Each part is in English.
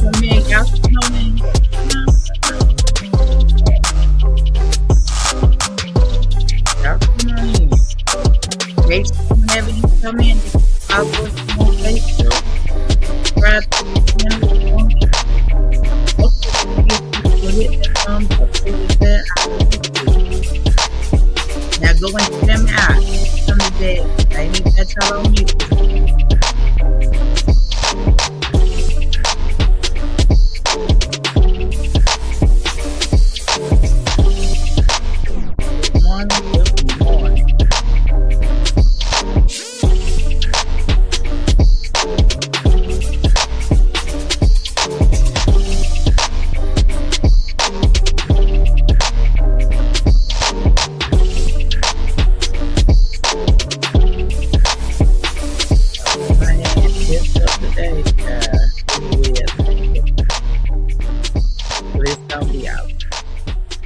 for me, y'all know me. Y'all come on in. Make sure whenever you come in, I'll go on Facebook. Subscribe to the channel. Hopefully, you will hit the thumbs up so that I appreciate it. Now go and check me out. Some of that, I need that y'all on mute. Good morning, good morning. My hand just up today, but it's gonna be out.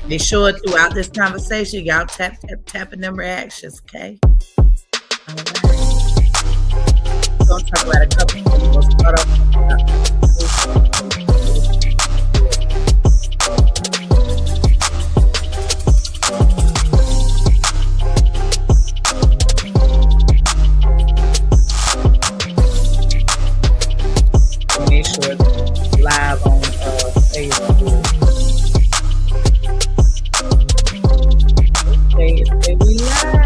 Be sure throughout this conversation, y'all tapping them reactions, okay? All right. We're gonna talk about a couple things. We're gonna start off make sure it's live on Facebook. Okay, we live.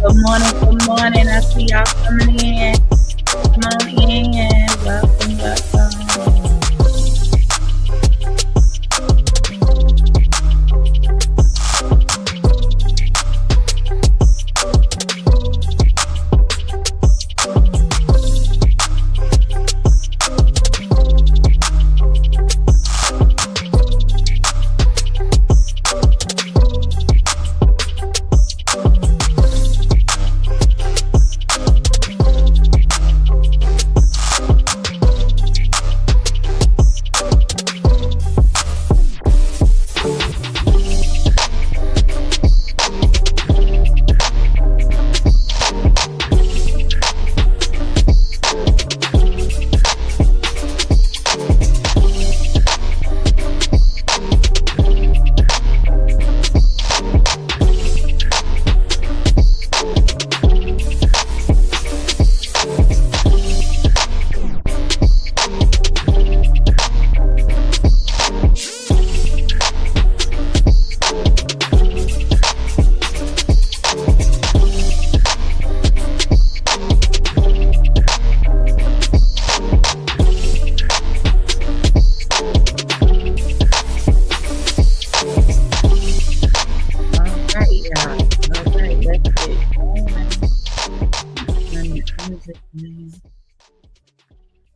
Good morning, good morning. I see y'all coming in. Come on in. Welcome, welcome.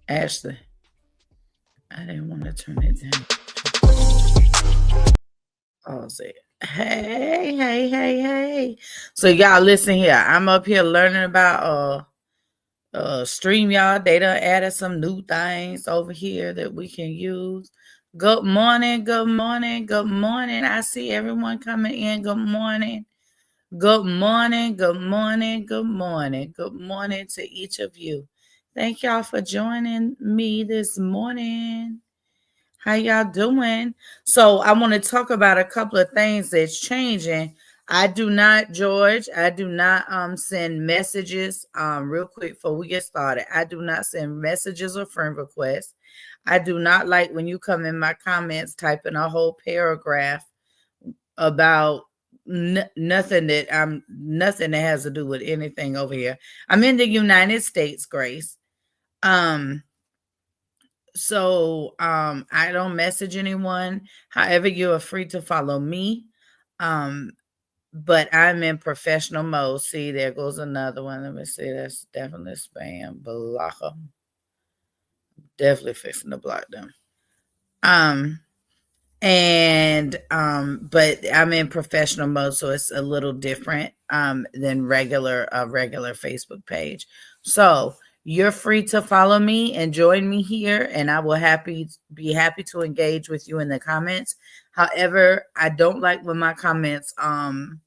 Ashley, I didn't want to turn it down. Pause it. Hey. So y'all listen here. I'm up here learning about StreamYard. They done added some new things over here that we can use. Good morning. I see everyone coming in. Good morning. Good morning to each of you. Thank y'all for joining me this morning. How y'all doing? So I want to talk about a couple of things that's changing. I do not send messages. Real quick before we get started, I do not send messages or friend requests. I do not like when you come in my comments typing a whole paragraph about nothing that has to do with anything over here. I'm in the United States, Grace. So I don't message anyone. However, you are free to follow me. Um, but I'm in professional mode. See, there goes another one. Let me see. That's definitely spam. Blocker. Definitely fixing to block them. Um, but I'm in professional mode, so it's a little different than regular Facebook page. So you're free to follow me and join me here, and I will be happy to engage with you in the comments. However, I don't like when my comments um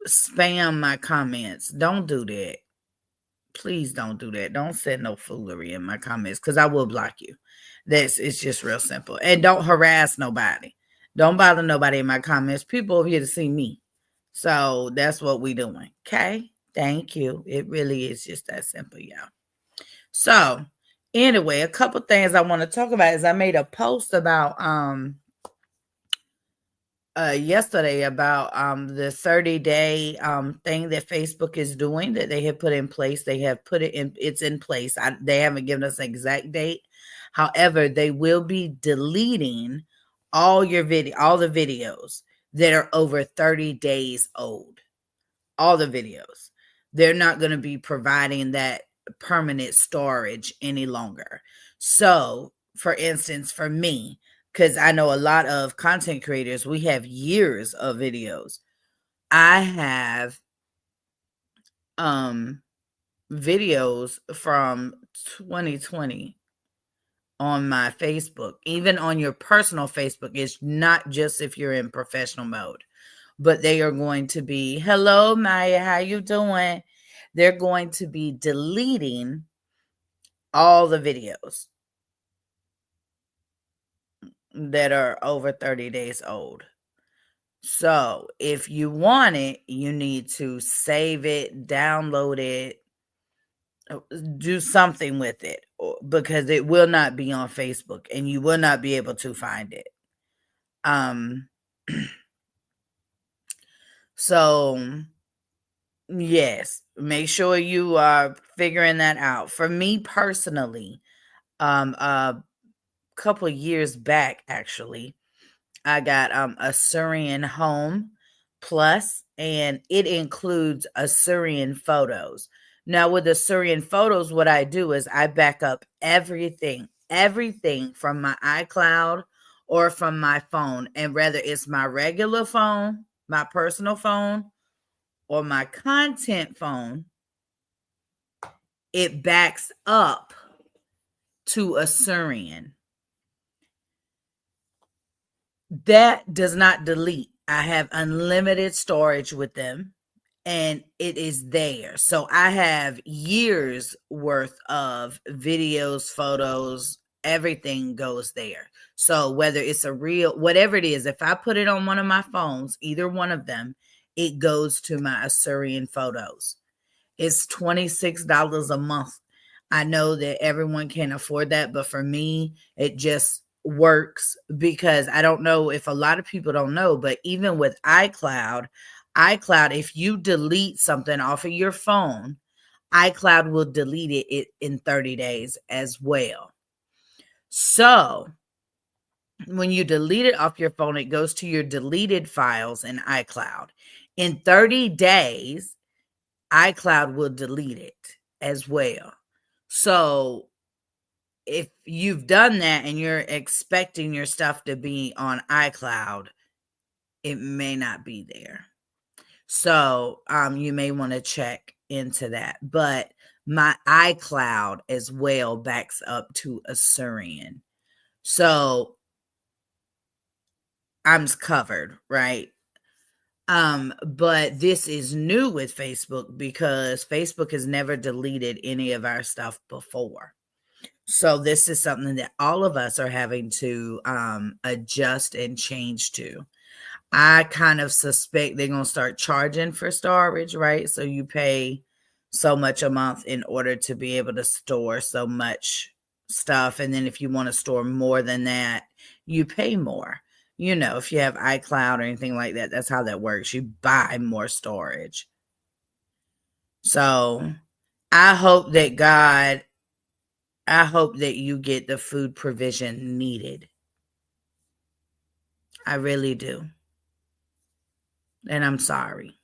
spam my comments. Don't do that. Please don't do that. Don't send no foolery in my comments because I will block you. It's just real simple. And don't harass nobody. Don't bother nobody in my comments. People over here to see me. So that's what we doing. Okay. Thank you. It really is just that simple, y'all. So anyway, a couple things I want to talk about is I made a post about yesterday about the 30-day thing that Facebook is doing that they have put in place. They have put it in, it's in place. They haven't given us an exact date. However, they will be deleting all the videos that are over 30 days old. All the videos. They're not going to be providing that permanent storage any longer. So, for instance, for me, because I know a lot of content creators, we have years of videos. I have videos from 2020 on my Facebook. Even on your personal Facebook, it's not just if you're in professional mode, but they are going to be, hello Maya, how you doing? They're going to be deleting all the videos that are over 30 days old. So if you want it, you need to save it, download it, do something with it, because it will not be on Facebook and you will not be able to find it. So yes, make sure you are figuring that out. For me personally, a couple of years back, actually, I got a Syrian Home Plus, and it includes Assyrian photos. Now, with Assyrian photos, what I do is I back up everything from my iCloud or from my phone, and whether it's my regular phone, my personal phone, or my content phone, it backs up to Assyrian. That does not delete. I have unlimited storage with them and it is there. So I have years worth of videos, photos, everything goes there. So whether it's a real, whatever it is, if I put it on one of my phones, either one of them, it goes to my Assyrian photos. It's $26 a month. I know that everyone can't afford that, but for me, it just works because I don't know if a lot of people don't know, but even with iCloud, if you delete something off of your phone, iCloud will delete it in 30 days as well. So when you delete it off your phone, it goes to your deleted files in iCloud. In 30 days, iCloud will delete it as well. So if you've done that and you're expecting your stuff to be on iCloud, it may not be there. So you may want to check into that. But my iCloud as well backs up to Assyrian. So I'm covered, right? But this is new with Facebook because Facebook has never deleted any of our stuff before. So this is something that all of us are having to adjust and change to. I kind of suspect they're going to start charging for storage, right? So you pay so much a month in order to be able to store so much stuff. And then if you want to store more than that, you pay more. You know, if you have iCloud or anything like that, that's how that works. You buy more storage. So I hope that God I hope that you get the food provision needed. I really do. And I'm sorry.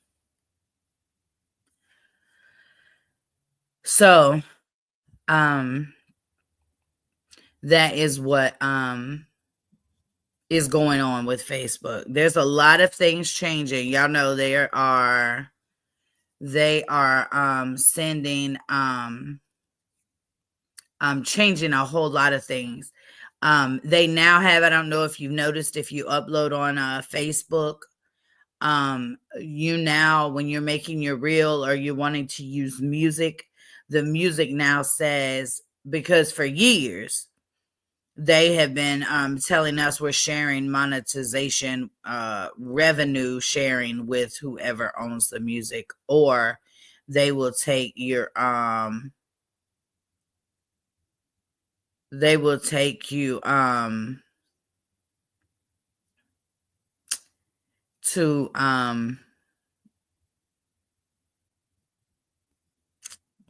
So, that is what is going on with Facebook. There's a lot of things changing. Y'all know they are sending changing a whole lot of things. They now have, I don't know if you've noticed, if you upload on Facebook, you now, when you're making your reel or you're wanting to use music, the music now says, because for years they have been telling us we're sharing monetization, revenue sharing with whoever owns the music, or they will take your they will take you to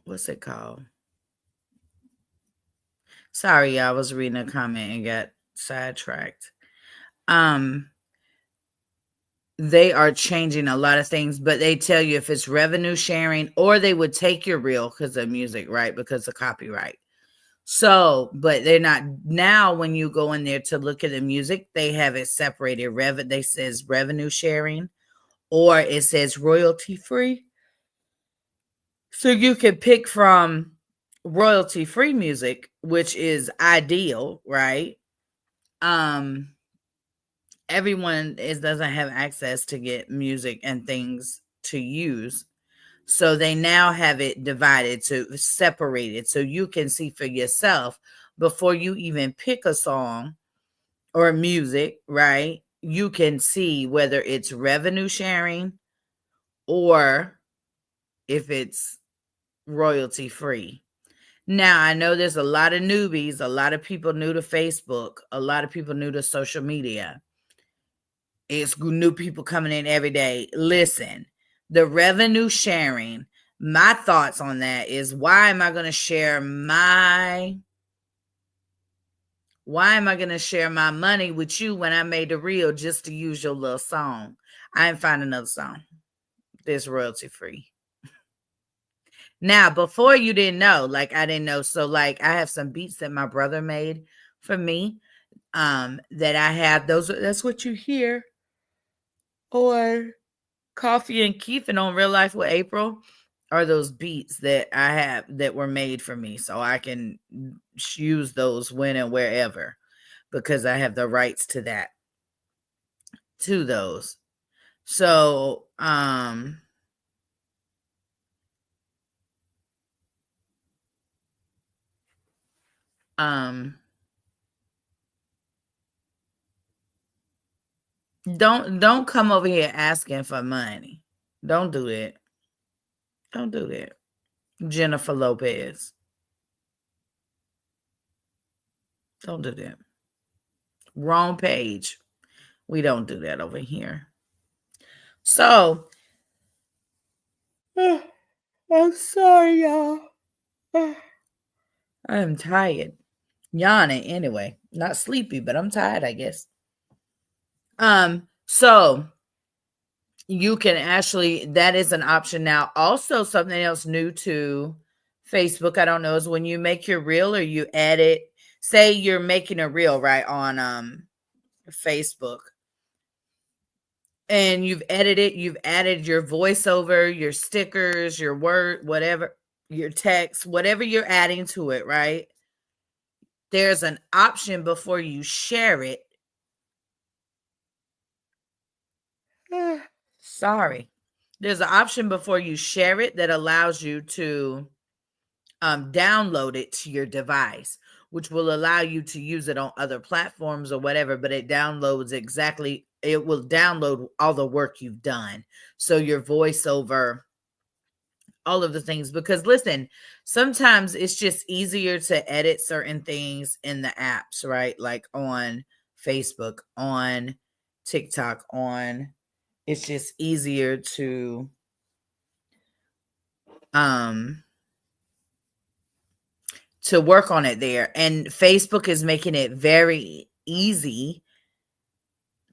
what's it called? Sorry, I was reading a comment and got sidetracked. They are changing a lot of things, but they tell you if it's revenue sharing, or they would take your reel because of music, right? Because of copyright. So, but they're not now. When you go in there to look at the music, they have it separated. They says revenue sharing, or it says royalty free. So you can pick from royalty free music, which is ideal, right? Everyone doesn't have access to get music and things to use. So they now have it divided, to separated, so you can see for yourself before you even pick a song or music, right? You can see whether it's revenue sharing or if it's royalty free. Now, I know there's a lot of newbies, a lot of people new to Facebook, a lot of people new to social media. It's new people coming in every day. Listen, the revenue sharing, my thoughts on that is, why am I going to share my money with you when I made a reel just to use your little song? I ain't find another song that's royalty free. Now, before, you didn't know, like I didn't know. So like I have some beats that my brother made for me, that I have. That's what you hear. Or Koffee and Kief and on Real Life with April are those beats that I have that were made for me, so I can use those when and wherever, because I have the rights to those. So don't come over here asking for money. Don't do that. Don't do that. Jennifer Lopez. Don't do that. Wrong page. We don't do that over here. So, I'm sorry, y'all. I am tired. Yawning anyway. Not sleepy, but I'm tired, I guess. So you can actually, that is an option now. Also, something else new to Facebook, I don't know, is when you make your reel or you edit, say you're making a reel, right, on Facebook, and you've added your voiceover, your stickers, your word, whatever, your text, whatever you're adding to it, right? There's an option before you share it. Sorry. There's an option before you share it that allows you to download it to your device, which will allow you to use it on other platforms or whatever, but it will download all the work you've done. So your voiceover, all of the things, because listen, sometimes it's just easier to edit certain things in the apps, right? Like on Facebook, on TikTok, it's just easier to to work on it there. And Facebook is making it very easy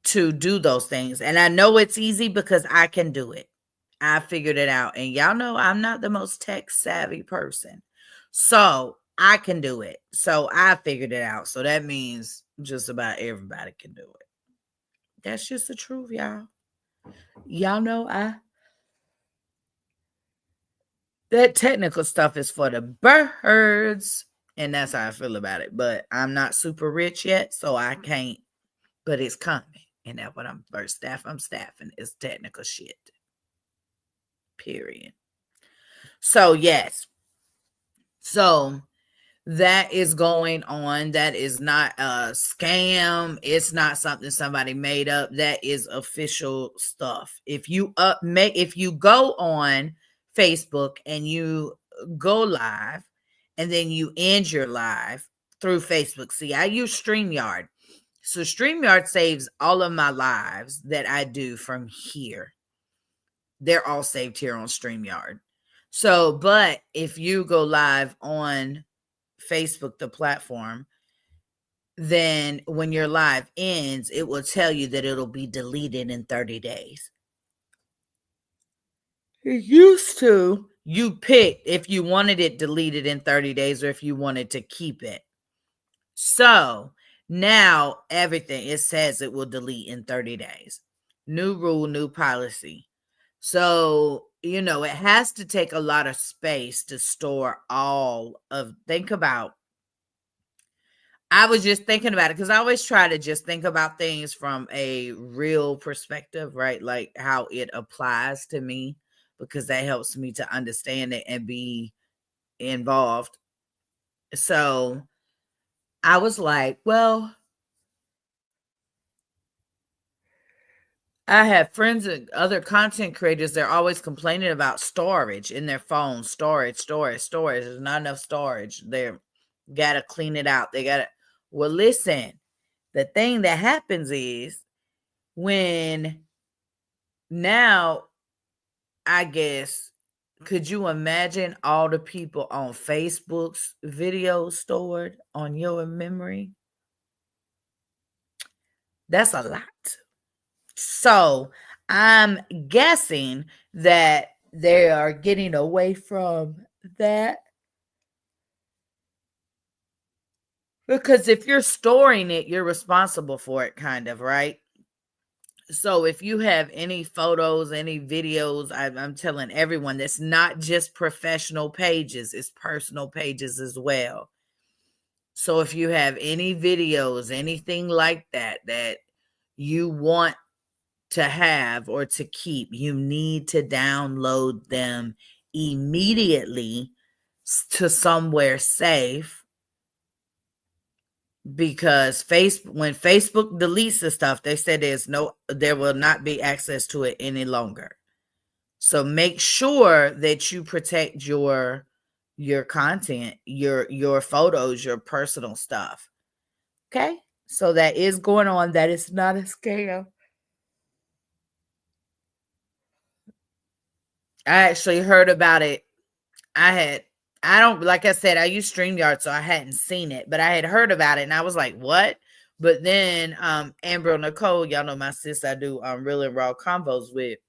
to do those things. And I know it's easy because I can do it. I figured it out. And y'all know I'm not the most tech savvy person. So I can do it. So I figured it out. So that means just about everybody can do it. That's just the truth, y'all. Y'all know that technical stuff is for the birds. And that's how I feel about it. But I'm not super rich yet, so I can't. But it's coming. And that's what I'm staffing is technical shit. Period. So yes. So that is going on. That is not a scam. It's not something somebody made up. That is official stuff. If you go on Facebook and you go live and then you end your live through Facebook. See, I use StreamYard. So StreamYard saves all of my lives that I do from here. They're all saved here on StreamYard. So, but if you go live on Facebook, the platform, then when your live ends, it will tell you that it'll be deleted in 30 days. It used to, you picked if you wanted it deleted in 30 days or if you wanted to keep it. So now everything, it says it will delete in 30 days. New rule, new policy. So, it has to take a lot of space to store think about. I was just thinking about it because I always try to just think about things from a real perspective, right? Like how it applies to me, because that helps me to understand it and be involved. So I was like, well, I have friends and other content creators. They're always complaining about storage in their phone. Storage. There's not enough storage. They got to clean it out. Well, listen, the thing that happens is when now, I guess, could you imagine all the people on Facebook's videos stored on your memory? That's a lot. So I'm guessing that they are getting away from that. Because if you're storing it, you're responsible for it, kind of, right? So if you have any photos, any videos, I'm telling everyone, that's not just professional pages, it's personal pages as well. So if you have any videos, anything like that you want to have or to keep, you need to download them immediately to somewhere safe, because when Facebook deletes the stuff, they said there will not be access to it any longer. So make sure that you protect your content, your photos, your personal stuff. Okay? So that is going on. That is not a scam. I actually heard about it. Like I said, I use StreamYard, so I hadn't seen it, but I had heard about it and I was like, what? But then Amber Nicole, y'all know my sis, I do Real and Raw Combos with.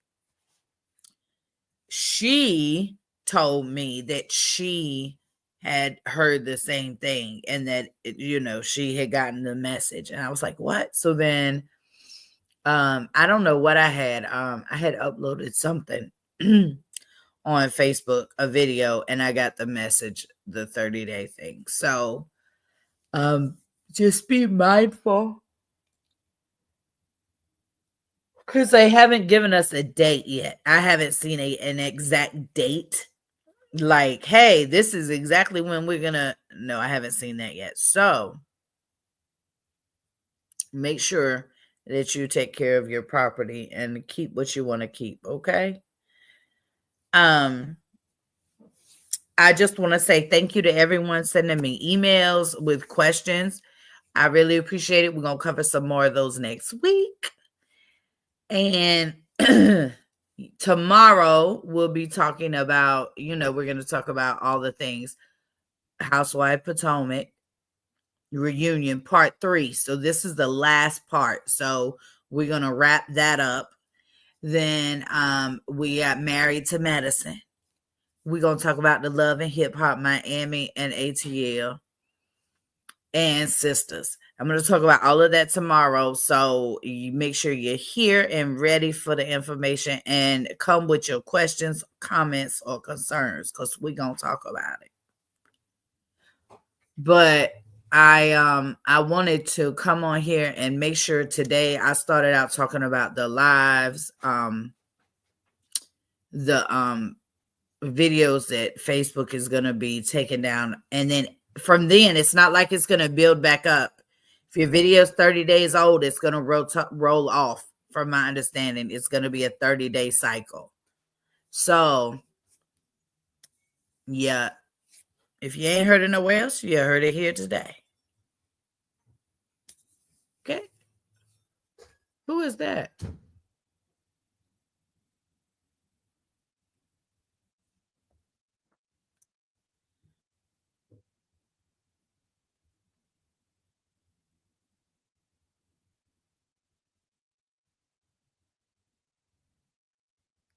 She told me that she had heard the same thing and that, she had gotten the message. And I was like, what? So then I don't know what I had. I had uploaded something on Facebook, a video, and I got the message, the 30-day thing. So just be mindful, because they haven't given us a date yet. I haven't seen an exact date. Like, hey, this is exactly when we're gonna. No, I haven't seen that yet. So make sure that you take care of your property and keep what you want to keep. Okay. I just want to say thank you to everyone sending me emails with questions. I really appreciate it. We're going to cover some more of those next week. And tomorrow we'll be talking about, we're going to talk about all the things. Housewife Potomac reunion part 3. So this is the last part. So we're gonna wrap that up. Then we got Married to Medicine. We're gonna talk about the Love and Hip Hop Miami and ATL and Sisters. I'm going to talk about all of that tomorrow. So you make sure you're here and ready for the information, and come with your questions, comments, or concerns, because we're going to talk about it. But I wanted to come on here and make sure today I started out talking about the lives, the videos that Facebook is going to be taken down, and then from then it's not like it's going to build back up. If your video is 30 days old, it's going to roll off. From my understanding, it's going to be a 30-day cycle. So yeah, if you ain't heard it nowhere else, you heard it here today. Okay, who is that?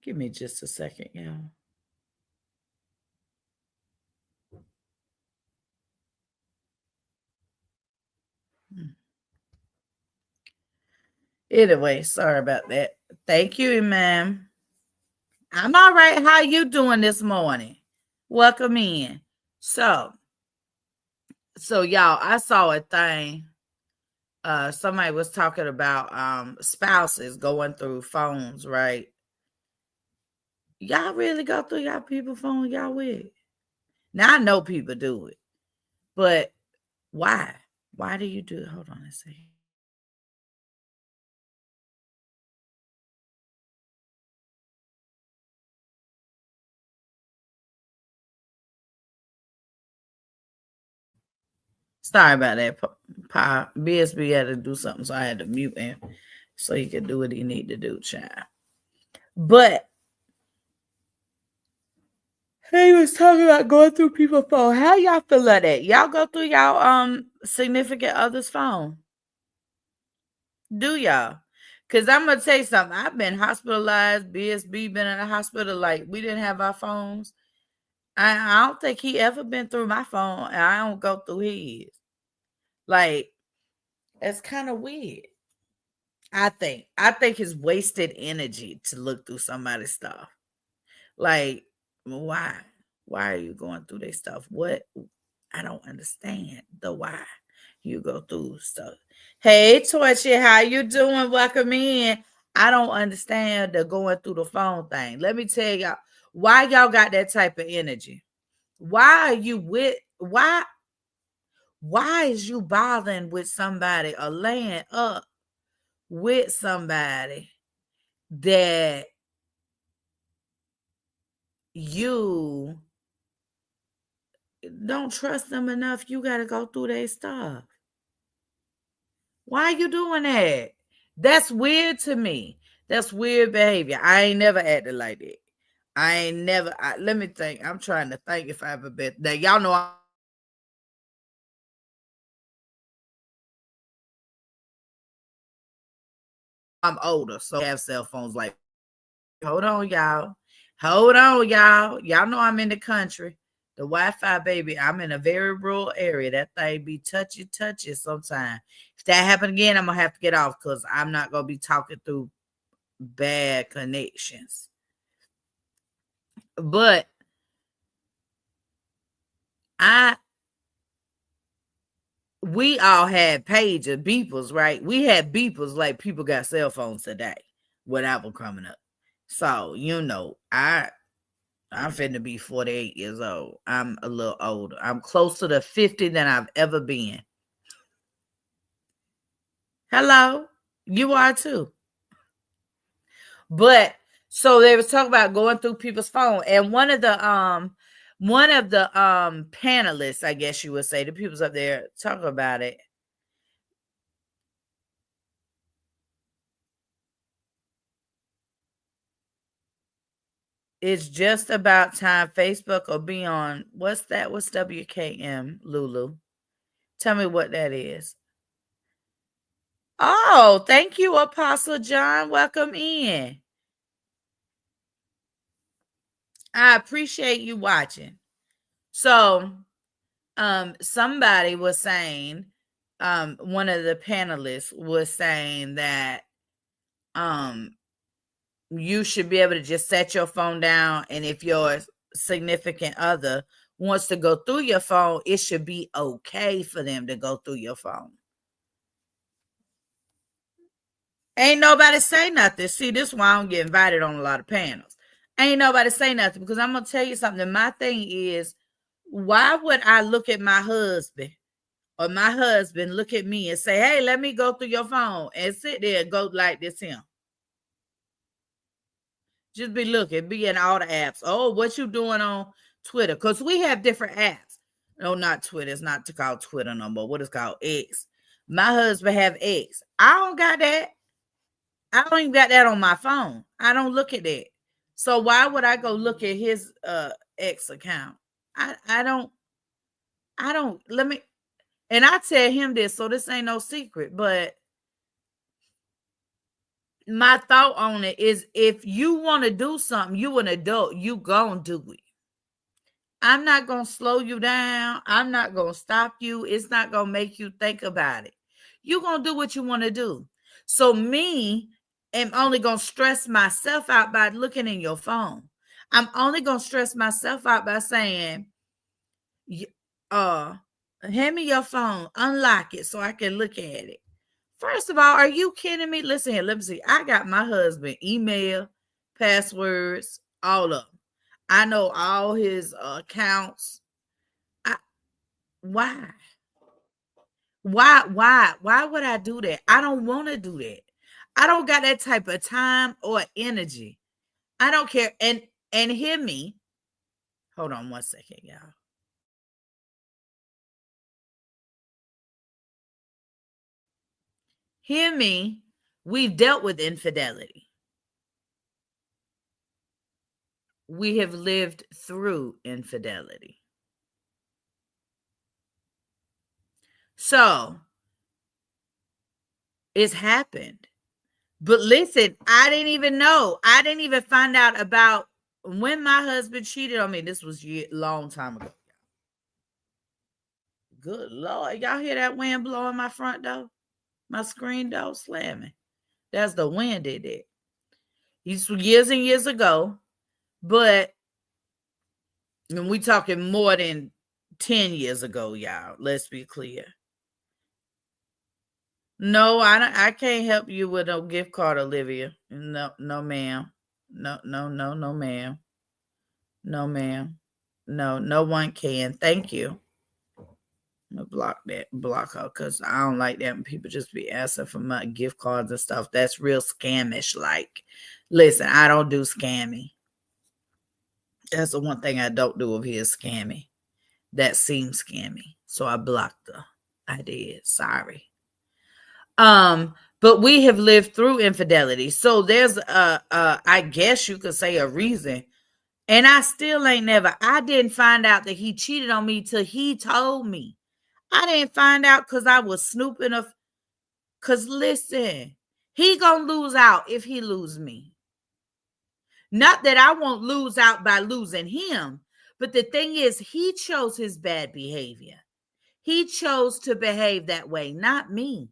Give me just a second, y'all. Anyway, sorry about that. Thank you, ma'am. I'm all right. How you doing this morning? Welcome in. So y'all, I saw a thing. Somebody was talking about spouses going through phones, right? Y'all really go through y'all people phone y'all with? Now I know people do it, but why? Why do you do it? Hold on a second. Sorry about that. BSB had to do something, so I had to mute him so he could do what he need to do, child. But he was talking about going through people's phone. How y'all feel like that? Y'all go through y'all significant other's phone? Do y'all? Because I'm gonna tell you something. I've been hospitalized. BSB been in the hospital. Like, we didn't have our phones. I don't think he ever been through my phone, and I don't go through his. Like, it's kind of weird. I think it's wasted energy to look through somebody's stuff. Like, why? Why are you going through their stuff? What? I don't understand the why you go through stuff. Hey, Torchy, how you doing? Welcome in. I don't understand the going through the phone thing. Let me tell y'all why y'all got that type of energy. Why are you with why is you bothering with somebody or laying up with somebody that you don't trust them enough? You got to go through their stuff. Why are you doing that? That's weird to me. That's weird behavior. I ain't never acted like that. I ain't never. Let me think. I'm trying to think if I ever been. Now y'all know I'm older, so I have cell phones. Like, hold on, y'all. Hold on, y'all. Y'all know I'm in the country. The Wi-Fi, baby. I'm in a very rural area. That thing be touchy sometimes. If that happen again, I'm gonna have to get off because I'm not gonna be talking through bad connections. But we all had pager beepers, right? We had beepers like people got cell phones today when I was coming up. So, I'm finna be 48 years old. I'm a little older. I'm closer to 50 than I've ever been. Hello? You are too. But so they was talking about going through people's phone, and one of the panelists, I guess you would say, the people's up there talk about it. It's just about time Facebook will be on. What's that? What's WKM, Lulu? Tell me what that is. Oh, thank you, Apostle John. Welcome in. I appreciate you watching. So, somebody was saying, one of the panelists was saying that, you should be able to just set your phone down, and if your significant other wants to go through your phone, it should be okay for them to go through your phone. Ain't nobody say nothing. See, this is why I don't get invited on a lot of panels. Ain't nobody say nothing, because I'm gonna tell you something. My thing is, why would I look at my husband or my husband look at me and say, hey, let me go through your phone, and sit there and go like this him? Just be looking, be in all the apps. Oh, what you doing on Twitter? Because we have different apps. No, not Twitter. It's not called Twitter no more. What is called X. My husband have X. I don't got that. I don't even got that on my phone. I don't look at that. So why would I go look at his X account? I don't let me, and I tell him this, so this ain't no secret, but my thought on it is, if you want to do something, you an adult, you gonna do it. I'm not gonna slow you down. I'm not gonna stop you. It's not gonna make you think about it. You're gonna do what you want to do. So me, am only gonna stress myself out by looking in your phone. I'm only gonna stress myself out by saying, hand me your phone, unlock it so I can look at it. First of all, are you kidding me? Listen here, let me see. I got my husband email, passwords, all of them. I know all his accounts. Why? Why would I do that? I don't want to do that. I don't got that type of time or energy. I don't care. And hear me. Hold on one second, y'all. Hear me. We've dealt with infidelity. We have lived through infidelity. So it's happened. But listen, I didn't even know. I didn't even find out about when my husband cheated on me. This was a long time ago. Good Lord. Y'all hear that wind blowing my front door? My screen door slamming. That's the wind did it. It's years and years ago. But when we talking more than 10 years ago, y'all. Let's be clear. No, I can't help you with no gift card, Olivia. No, ma'am. No, ma'am. No, ma'am. No one can. Thank you. I'm gonna block her, because I don't like that when people just be asking for my gift cards and stuff. That's real scamish. Like, listen, I don't do scammy. That's the one thing I don't do over here, scammy. That seems scammy. So I blocked her. I did. Sorry. But we have lived through infidelity. So there's I guess you could say, a reason. And I still ain't never, I didn't find out that he cheated on me till he told me. I didn't find out because I was snooping because listen, he gonna lose out if he lose me. Not that I won't lose out by losing him, but the thing is, he chose his bad behavior. He chose to behave that way, not me.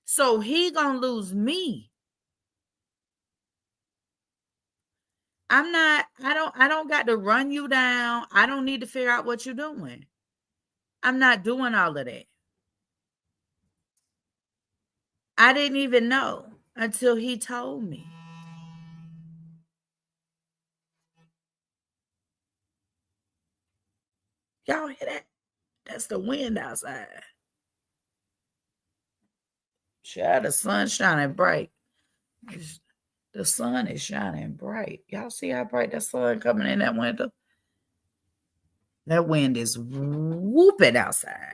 So he gonna lose me. I don't got to run you down. I don't need to figure out what you're doing. I'm not doing all of that. I didn't even know until he told me. Y'all hear that? That's the wind outside. Child, the sun's shining bright. The sun is shining bright. Y'all see how bright that sun coming in that window? That wind is whooping outside.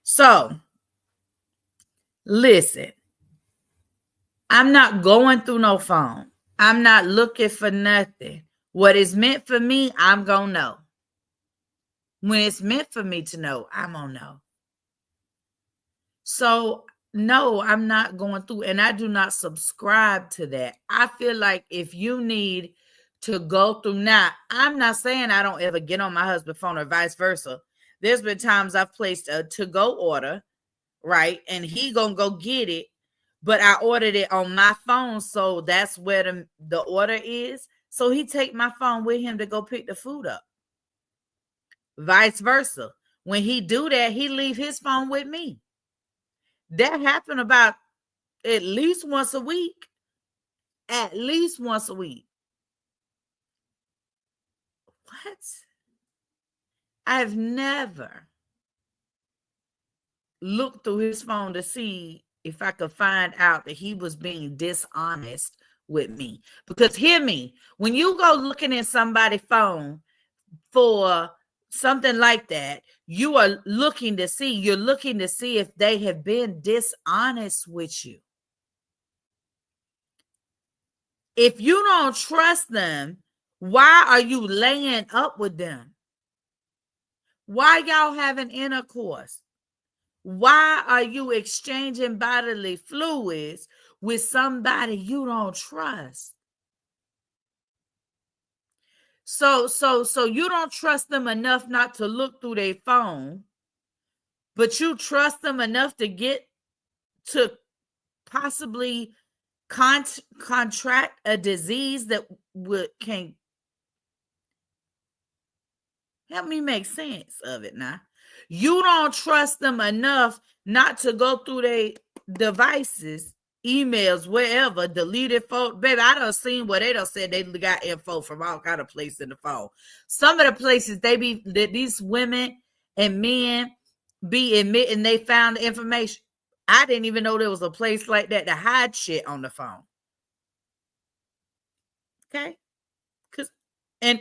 So, listen. I'm not going through no phone. I'm not looking for nothing. What is meant for me, I'm going to know. When it's meant for me to know, I'm going to know. So, no, I'm not going through, and I do not subscribe to that. I feel like if you need to go through, now, I'm not saying I don't ever get on my husband's phone or vice versa. There's been times I've placed a to-go order, right? And he gonna go get it, but I ordered it on my phone, so that's where the order is. So he take my phone with him to go pick the food up. Vice versa. When he do that, he leave his phone with me. That happened about at least once a week. At least once a week. What? I've never looked through his phone to see if I could find out that he was being dishonest with me. Because hear me, when you go looking at somebody's phone for something like that, you're looking to see if they have been dishonest with you. If you don't trust them, why are you laying up with them? Why y'all having intercourse? Why are you exchanging bodily fluids with somebody you don't trust? So you don't trust them enough not to look through their phone, but you trust them enough to get to possibly contract a disease that can help me make sense of it now. You don't trust them enough not to go through their devices, emails, wherever, deleted photo. Baby, I done seen where they done said they got info from all kind of places in the phone. Some of the places these women and men be admitting they found the information. I didn't even know there was a place like that to hide shit on the phone. Okay? And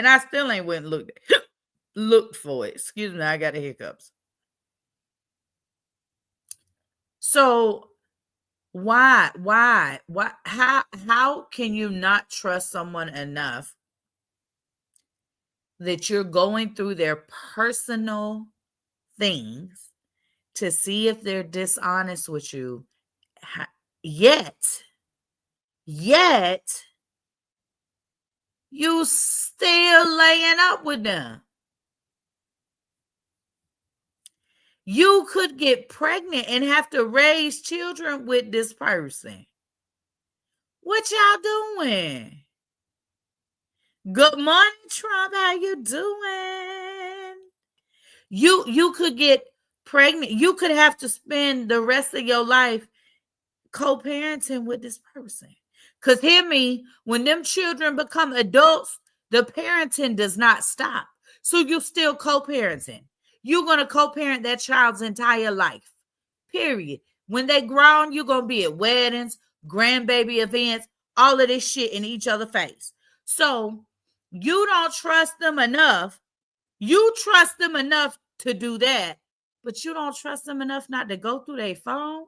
I still ain't went and looked for it. Excuse me, I got the hiccups. So why, how can you not trust someone enough that you're going through their personal things to see if they're dishonest with you, yet you still laying up with them? You could get pregnant and have to raise children with this person. What y'all doing? Good morning, Trump. How you doing? You could get pregnant. You could have to spend the rest of your life co-parenting with this person. Because hear me, when them children become adults, the parenting does not stop. So you're still co-parenting. You're going to co-parent that child's entire life. Period. When they grown, you're going to be at weddings, grandbaby events, all of this shit in each other's face. So you don't trust them enough. You trust them enough to do that, but you don't trust them enough not to go through their phone.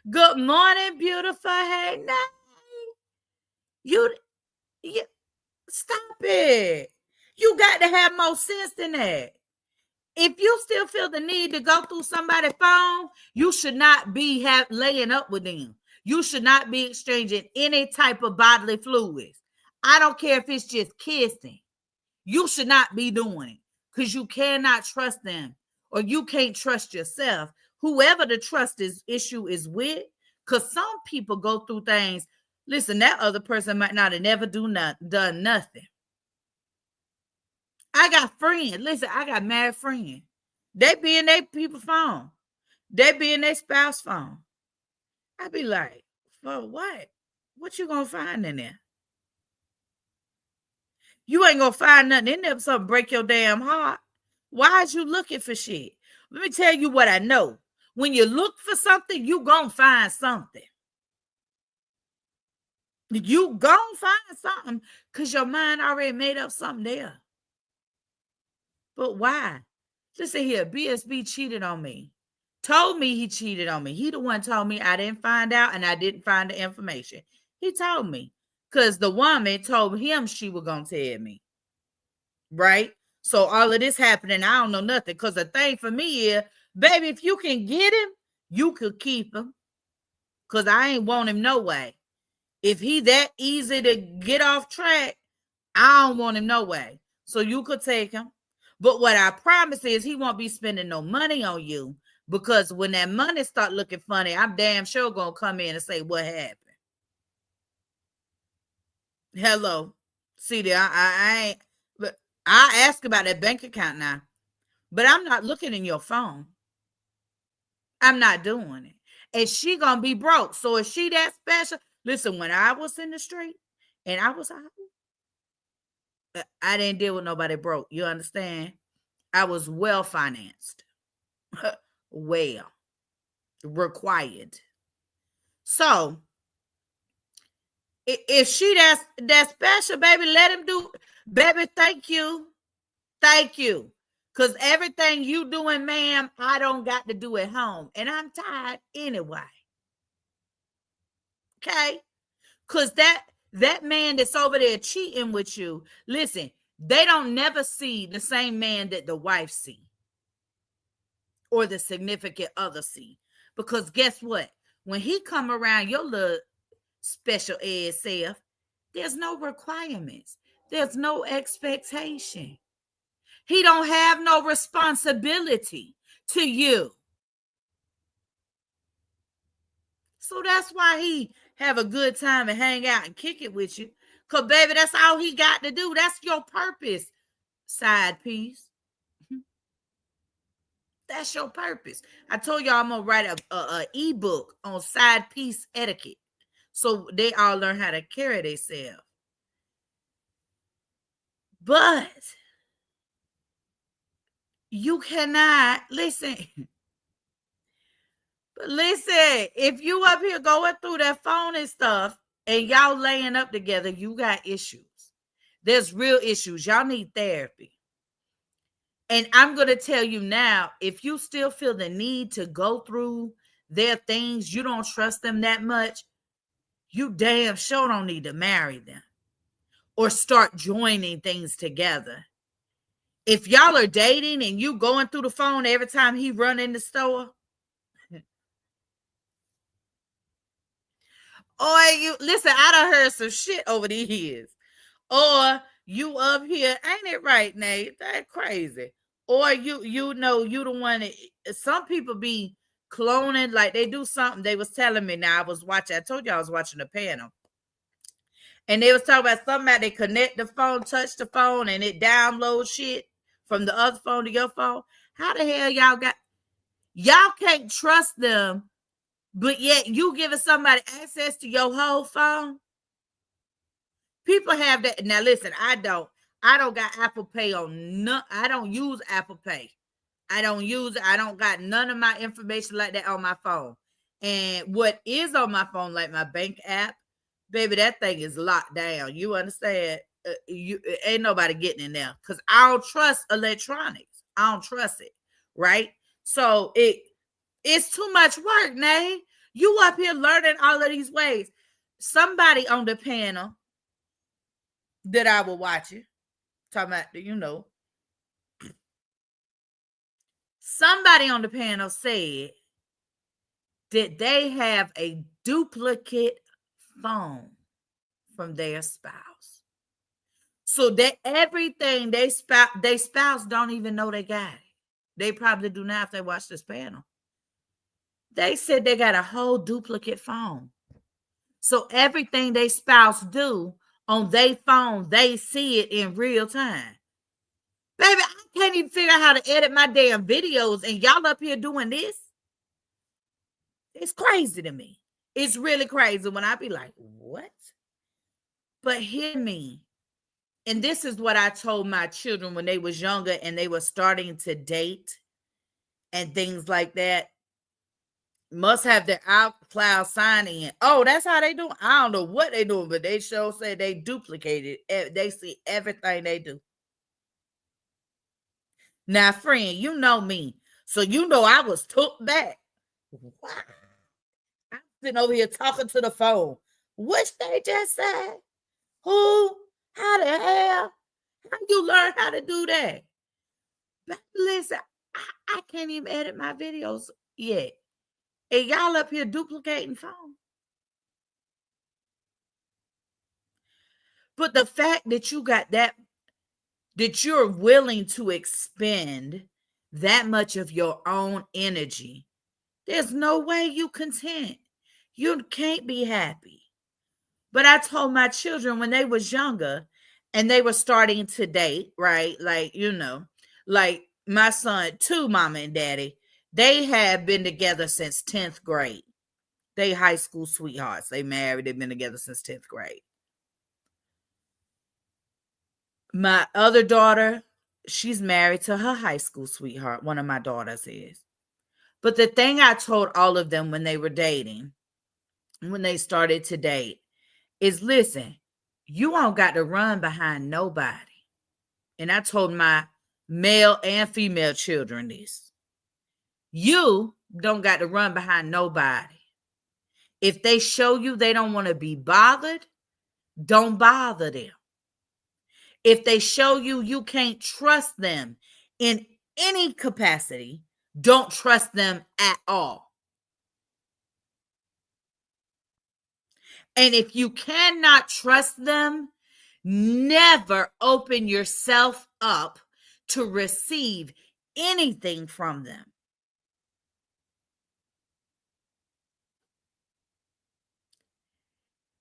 Good morning, beautiful. Hey, now. You stop it. You got to have more sense than that. If you still feel the need to go through somebody's phone, you should not be laying up with them. You should not be exchanging any type of bodily fluids. I don't care if it's just kissing. You should not be doing it because you cannot trust them, or you can't trust yourself. Whoever the trust issue is with, because some people go through things. Listen, that other person might not have never done nothing. I got friends. Listen, I got married friends. They be in their people's phone. They be in their spouse phone. I be like, for what? What you gonna find in there? You ain't gonna find nothing in there, something break your damn heart. Why is you looking for shit? Let me tell you what I know. When you look for something, you gonna find something. You gonna find something because your mind already made up something there. But why? Listen here, BSB cheated on me. Told me he cheated on me. He the one told me I didn't find out and I didn't find the information. He told me. Because the woman told him she was going to tell me. Right? So all of this happening, I don't know nothing. Because the thing for me is, baby, if you can get him, you could keep him. Because I ain't want him no way. If he that easy to get off track, I don't want him no way. So you could take him. But what I promise is he won't be spending no money on you. Because when that money start looking funny, I'm damn sure going to come in and say, what happened? Hello. See there, I ain't, but I ask about that bank account now. But I'm not looking in your phone. I'm not doing it. And she going to be broke. So is she that special? Listen, when I was in the street and I was out, I didn't deal with nobody broke. You understand? I was well financed. Well required. So if she that special, baby, let him do. Baby, thank you. Thank you. Because everything you doing, ma'am, I don't got to do at home. And I'm tired anyway. Okay? Because that man that's over there cheating with you, listen, they don't never see the same man that the wife see. Or the significant other see. Because guess what? When he come around your little special ed self, there's no requirements. There's no expectation. He don't have no responsibility to you. So that's why he have a good time and hang out and kick it with you. Because, baby, that's all he got to do. That's your purpose, side piece. That's your purpose. I told y'all I'm going to write a ebook on side piece etiquette. So they all learn how to carry themselves. But you cannot, listen. But listen, if you up here going through that phone and stuff and y'all laying up together, you got issues. There's real issues. Y'all need therapy. And I'm going to tell you now, if you still feel the need to go through their things, you don't trust them that much, you damn sure don't need to marry them or start joining things together. If y'all are dating and you going through the phone every time he run in the store, or you listen, I done heard some shit over the years. Or you up here, ain't it right, Nate? That crazy. Or you know you the one that some people be cloning, like they do something. They was telling me now. I told you I was watching the panel. And they was talking about somebody they connect the phone, touch the phone, and it downloads shit from the other phone to your phone. How the hell y'all can't trust them, but yet you giving somebody access to your whole phone? People have that. Now listen, I don't got Apple Pay on I don't use Apple Pay. I don't got none of my information like that on my phone. And what is on my phone, like my bank app, baby, that thing is locked down. You understand? Ain't nobody getting in there because I don't trust electronics. I don't trust it. Right? So it's too much work, Nay. You up here learning all of these ways. Somebody on the panel that I was watching, talking about, somebody on the panel said that they have a duplicate phone from their spouse. So that everything they spouse don't even know they got it. They probably do not if they watch this panel. They said they got a whole duplicate phone. So everything they spouse do on their phone, they see it in real time. Baby, I can't even figure out how to edit my damn videos, and y'all up here doing this. It's crazy to me. It's really crazy when I be like, what? But hear me. And this is what I told my children when they was younger and they were starting to date and things like that. Must have their iCloud sign in. Oh, that's how they do. I don't know what they doing, but they sure say they duplicated. They see everything they do. Now, friend, you know me. So you know I was took back. Wow. I'm sitting over here talking to the phone. What they just said? Who? How the hell? How you learn how to do that? Listen, I can't even edit my videos yet. And y'all up here duplicating phone. But the fact that you got that you're willing to expend that much of your own energy, there's no way you content. You can't be happy. But I told my children when they was younger and they were starting to date, right? Like, like my son, too, mama and daddy, they have been together since 10th grade. They high school sweethearts. They married, they've been together since 10th grade. My other daughter, she's married to her high school sweetheart. One of my daughters is. But the thing I told all of them when they were dating, when they started to date, is listen, you don't got to run behind nobody. And I told my male and female children this. You don't got to run behind nobody. If they show you they don't want to be bothered, don't bother them. If they show you you can't trust them in any capacity, don't trust them at all. And if you cannot trust them, never open yourself up to receive anything from them.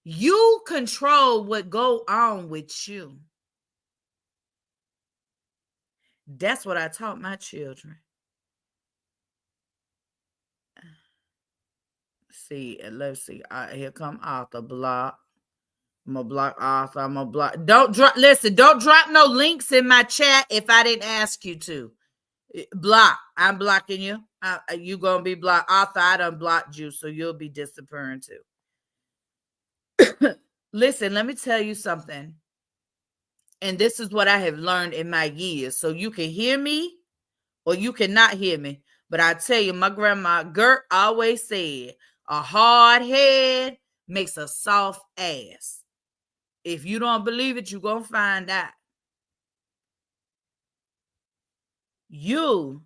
You control what go on with you. That's what I taught my children. Let's see. Here come Arthur. Block. I'm gonna block Arthur. I'm gonna block. Don't drop. Listen. Don't drop no links in my chat if I didn't ask you to. Block. I'm blocking you. You gonna be blocked. Arthur, I done blocked you, so you'll be disappearing too. Listen, let me tell you something. And this is what I have learned in my years. So you can hear me or you cannot hear me. But I tell you, my grandma Gert always said, a hard head makes a soft ass. If you don't believe it, you're going to find out. You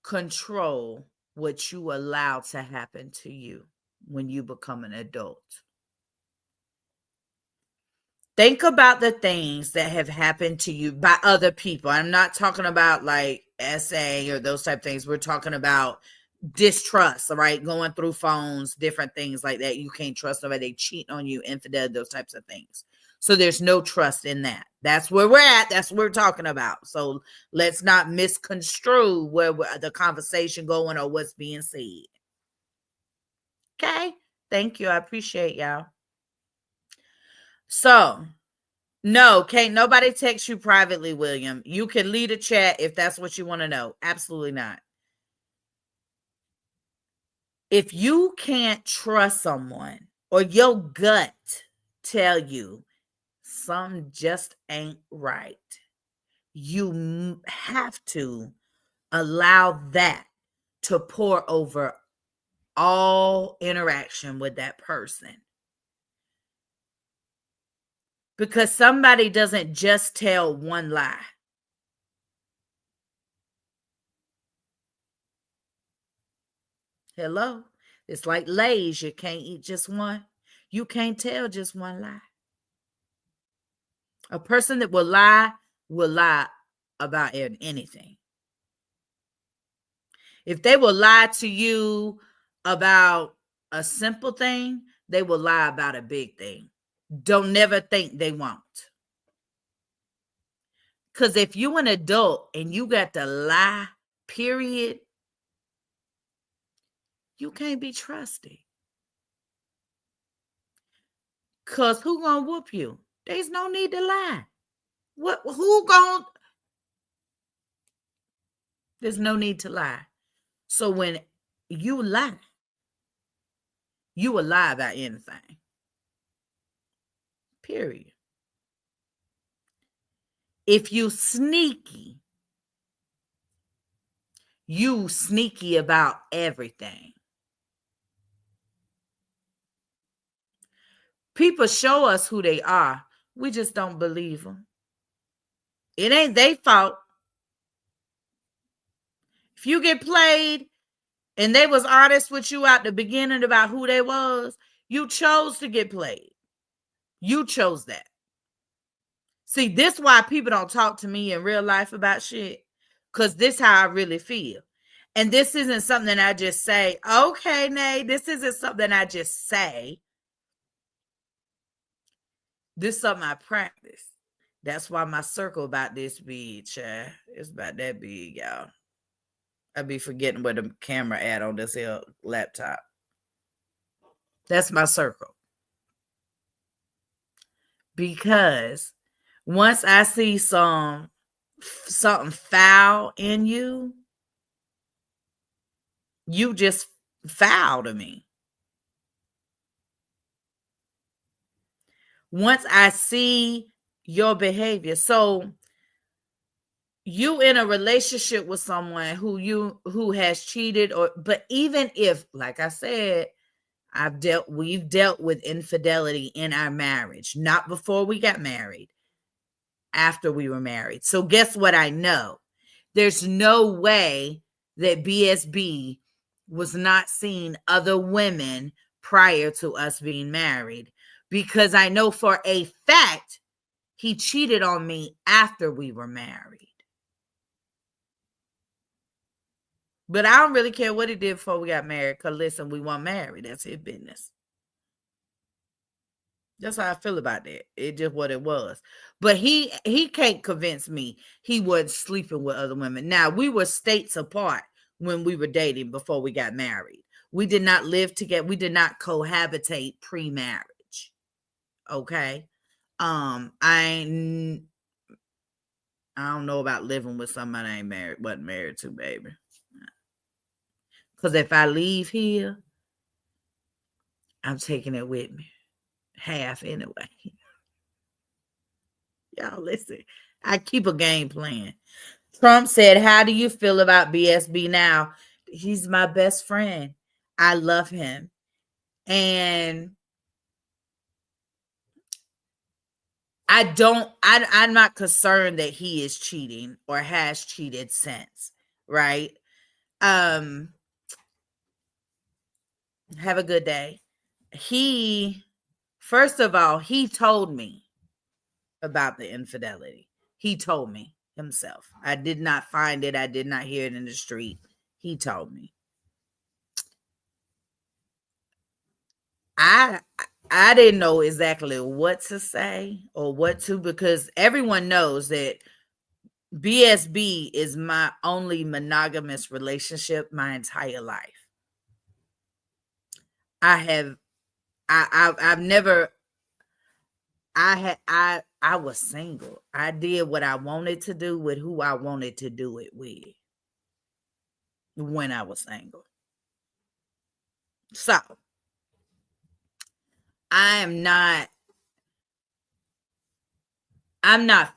control what you allow to happen to you when you become an adult. Think about the things that have happened to you by other people. I'm not talking about like SA or those type of things. We're talking about distrust, right? Going through phones, different things like that. You can't trust somebody. They cheat on you, infidel, those types of things. So there's no trust in that. That's where we're at. That's what we're talking about. So let's not misconstrue where the conversation going or what's being said. Okay? Thank you. I appreciate y'all. So, no, can't nobody text you privately, William. You can lead a chat if that's what you want to know. Absolutely not. If you can't trust someone or your gut tell you something just ain't right, you have to allow that to pour over all interaction with that person. Because somebody doesn't just tell one lie. Hello? It's like Lay's. You can't eat just one. You can't tell just one lie. A person that will lie about anything. If they will lie to you about a simple thing, they will lie about a big thing. Don't never think they won't. Because if you an adult and you got to lie, period, you can't be trusted. Because who gonna whoop you? There's no need to lie. There's no need to lie. So when you lie, you will lie about anything. Period. If you sneaky about everything. People show us who they are. We just don't believe them. It ain't their fault. If you get played and they was honest with you at the beginning about who they was, you chose to get played. You chose that. See, this why people don't talk to me in real life about shit. Because this how I really feel. And this isn't something I just say, okay, Nay, this isn't something I just say. This is something I practice. That's why my circle about this big, child. It's about that big, y'all. I be forgetting where the camera at on this here laptop. That's my circle. Because once I see something foul in you, you just foul to me. Once I see your behavior, so you in a relationship with someone who has cheated, but even if, like I said, we've dealt with infidelity in our marriage, not before we got married, after we were married. So guess what I know? There's no way that BSB was not seeing other women prior to us being married, because I know for a fact he cheated on me after we were married. But I don't really care what he did before we got married, because listen, we weren't married. That's his business. That's how I feel about that. It's just what it was. But he can't convince me he wasn't sleeping with other women. Now, we were states apart when we were dating before we got married. We did not live together. We did not cohabitate pre-marriage. Okay? I don't know about living with somebody I wasn't married to, baby. Because if I leave here, I'm taking it with me. Half anyway. Y'all listen. I keep a game plan. Trump said, how do you feel about BSB now? He's my best friend. I love him. And I'm not concerned that he is cheating or has cheated since, right? Have a good day. First of all, he told me about the infidelity. He told me himself. I did not find it. I did not hear it in the street. He told me. I didn't know exactly what to say or because everyone knows that BSB is my only monogamous relationship my entire life. I was single. I did what I wanted to do with who I wanted to do it with when I was single. So I'm not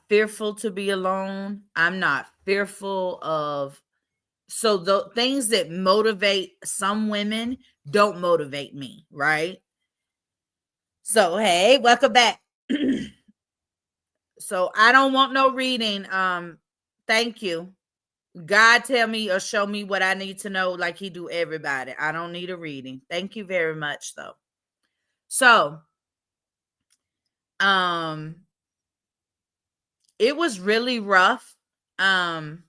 fearful to be alone. I'm not fearful of, so the things that motivate some women don't motivate me, right? So, hey, welcome back. So I don't want no reading. Thank you. God tell me or show me what I need to know like he do everybody. I don't need a reading. Thank you very much, though. So, it was really rough for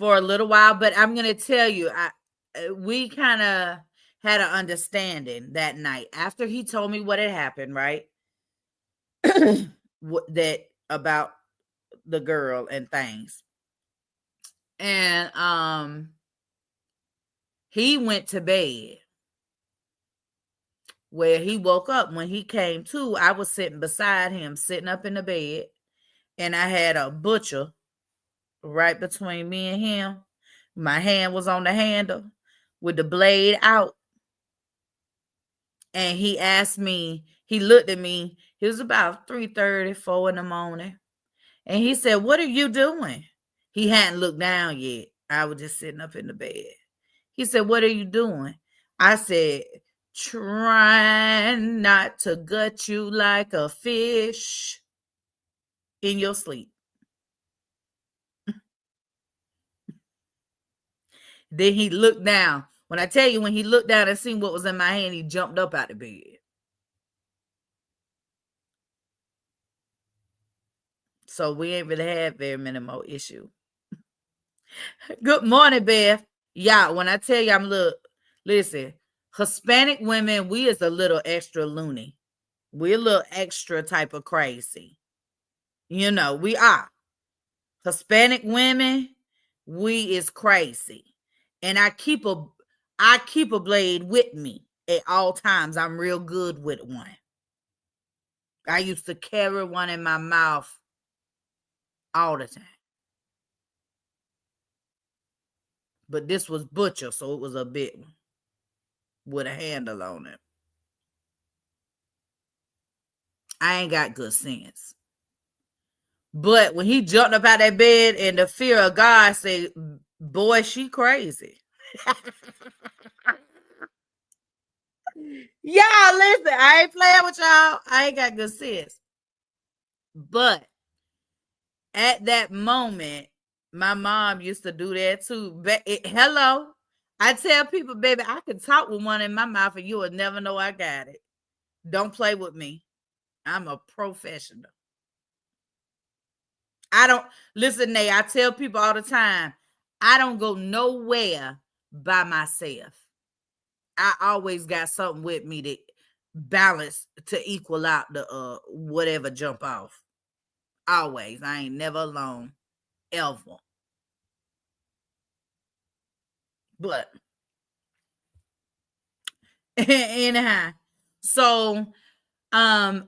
a little while, but I'm going to tell you, we kind of had an understanding that night after he told me what had happened, right? That about the girl and things. And he went to bed. Where he woke up, when he came to, I was sitting beside him, sitting up in the bed, and I had a butcher right between me and him. My hand was on the handle with the blade out. And he asked me, he looked at me, it was about 3:30, 4 in the morning. And he said, what are you doing? He hadn't looked down yet. I was just sitting up in the bed. He said, what are you doing? I said, trying not to gut you like a fish in your sleep. Then he looked down. When I tell you, when he looked down and seen what was in my hand, he jumped up out of bed. So we ain't really had very many more issues. Good morning, Beth. Yeah, when I tell you listen, Hispanic women, we is a little extra loony. We're a little extra type of crazy. You know, we are. Hispanic women, we is crazy. And I keep a blade with me at all times. I'm real good with one. I used to carry one in my mouth all the time. But this was butcher, so it was a big one with a handle on it. I ain't got good sense. But when he jumped up out that bed and the fear of God said, boy, she crazy. Y'all, listen, I ain't playing with y'all. I ain't got good sense. But at that moment, my mom used to do that too. Hello. I tell people, baby, I can talk with one in my mouth and you will never know I got it. Don't play with me. I'm a professional. I don't listen, Nay. I tell people all the time, I don't go nowhere by myself. I always got something with me to balance to equal out the whatever jump off. Always. I ain't never alone. Ever. But anyhow, so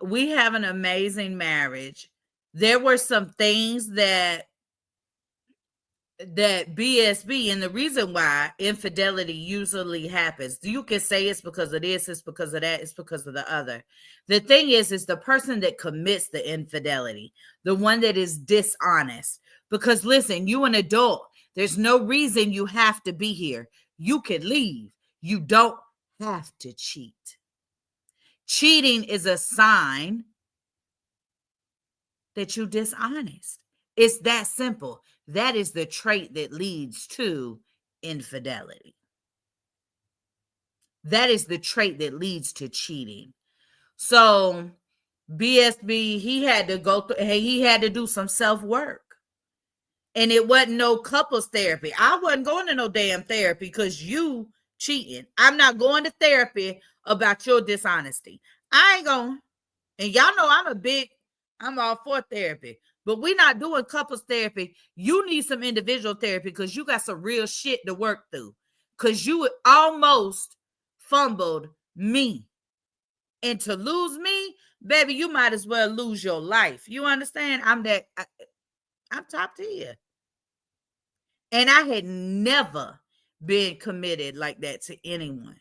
we have an amazing marriage. There were some things that BSB, and the reason why infidelity usually happens, you can say it's because of this, it's because of that, it's because of the other. The thing is the person that commits the infidelity, the one that is dishonest. Because listen, you an adult, there's no reason you have to be here. You can leave. You don't have to cheat. Cheating is a sign that you're dishonest. It's that simple. That is the trait that leads to infidelity. That is the trait that leads to cheating. So BSB, he had to go through, he had to do some self-work. And it wasn't no couples therapy. I wasn't going to no damn therapy because you cheating. I'm not going to therapy about your dishonesty. I ain't going. And y'all know I'm all for therapy. But we're not doing couples therapy. You need some individual therapy because you got some real shit to work through. Because you almost fumbled me. And to lose me, baby, you might as well lose your life. You understand? I'm top tier. And I had never been committed like that to anyone.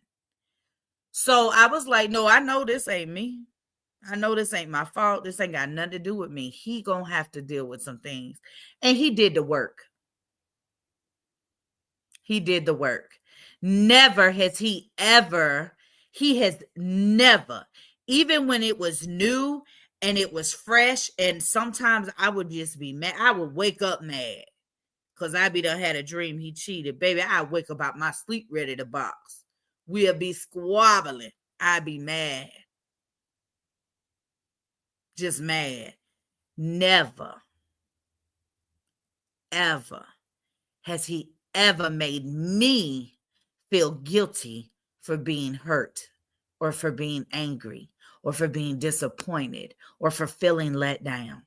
So I was like, no, I know this ain't me. I know this ain't my fault. This ain't got nothing to do with me. He gonna have to deal with some things. And he did the work. He did the work. Never has he has never, even when it was new and it was fresh, and sometimes I would just be mad. I would wake up mad because I be done had a dream he cheated. Baby, I wake up out my sleep ready to box. We'll be squabbling. I'd be mad. Just mad. Never, ever has he ever made me feel guilty for being hurt or for being angry or for being disappointed or for feeling let down.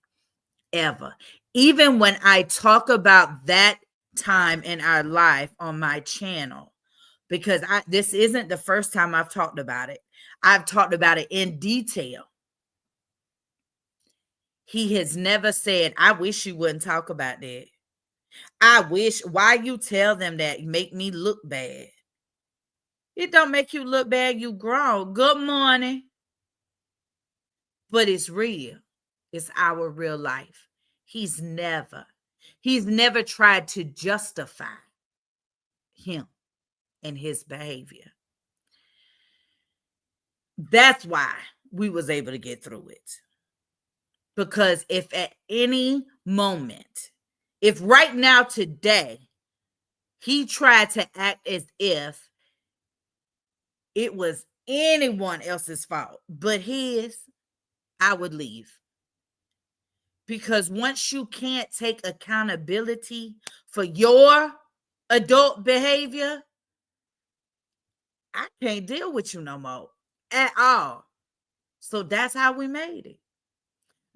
Ever. Even when I talk about that time in our life on my channel, because this isn't the first time I've talked about it. I've talked about it in detail. He has never said, I wish you wouldn't talk about that. I wish, why you tell them that make me look bad? It don't make you look bad, you grown. Good morning. But it's real. It's our real life. He's never tried to justify him and his behavior. That's why we was able to get through it. Because if at any moment, if right now today, he tried to act as if it was anyone else's fault but his, I would leave. Because once you can't take accountability for your adult behavior, I can't deal with you no more at all. So that's how we made it.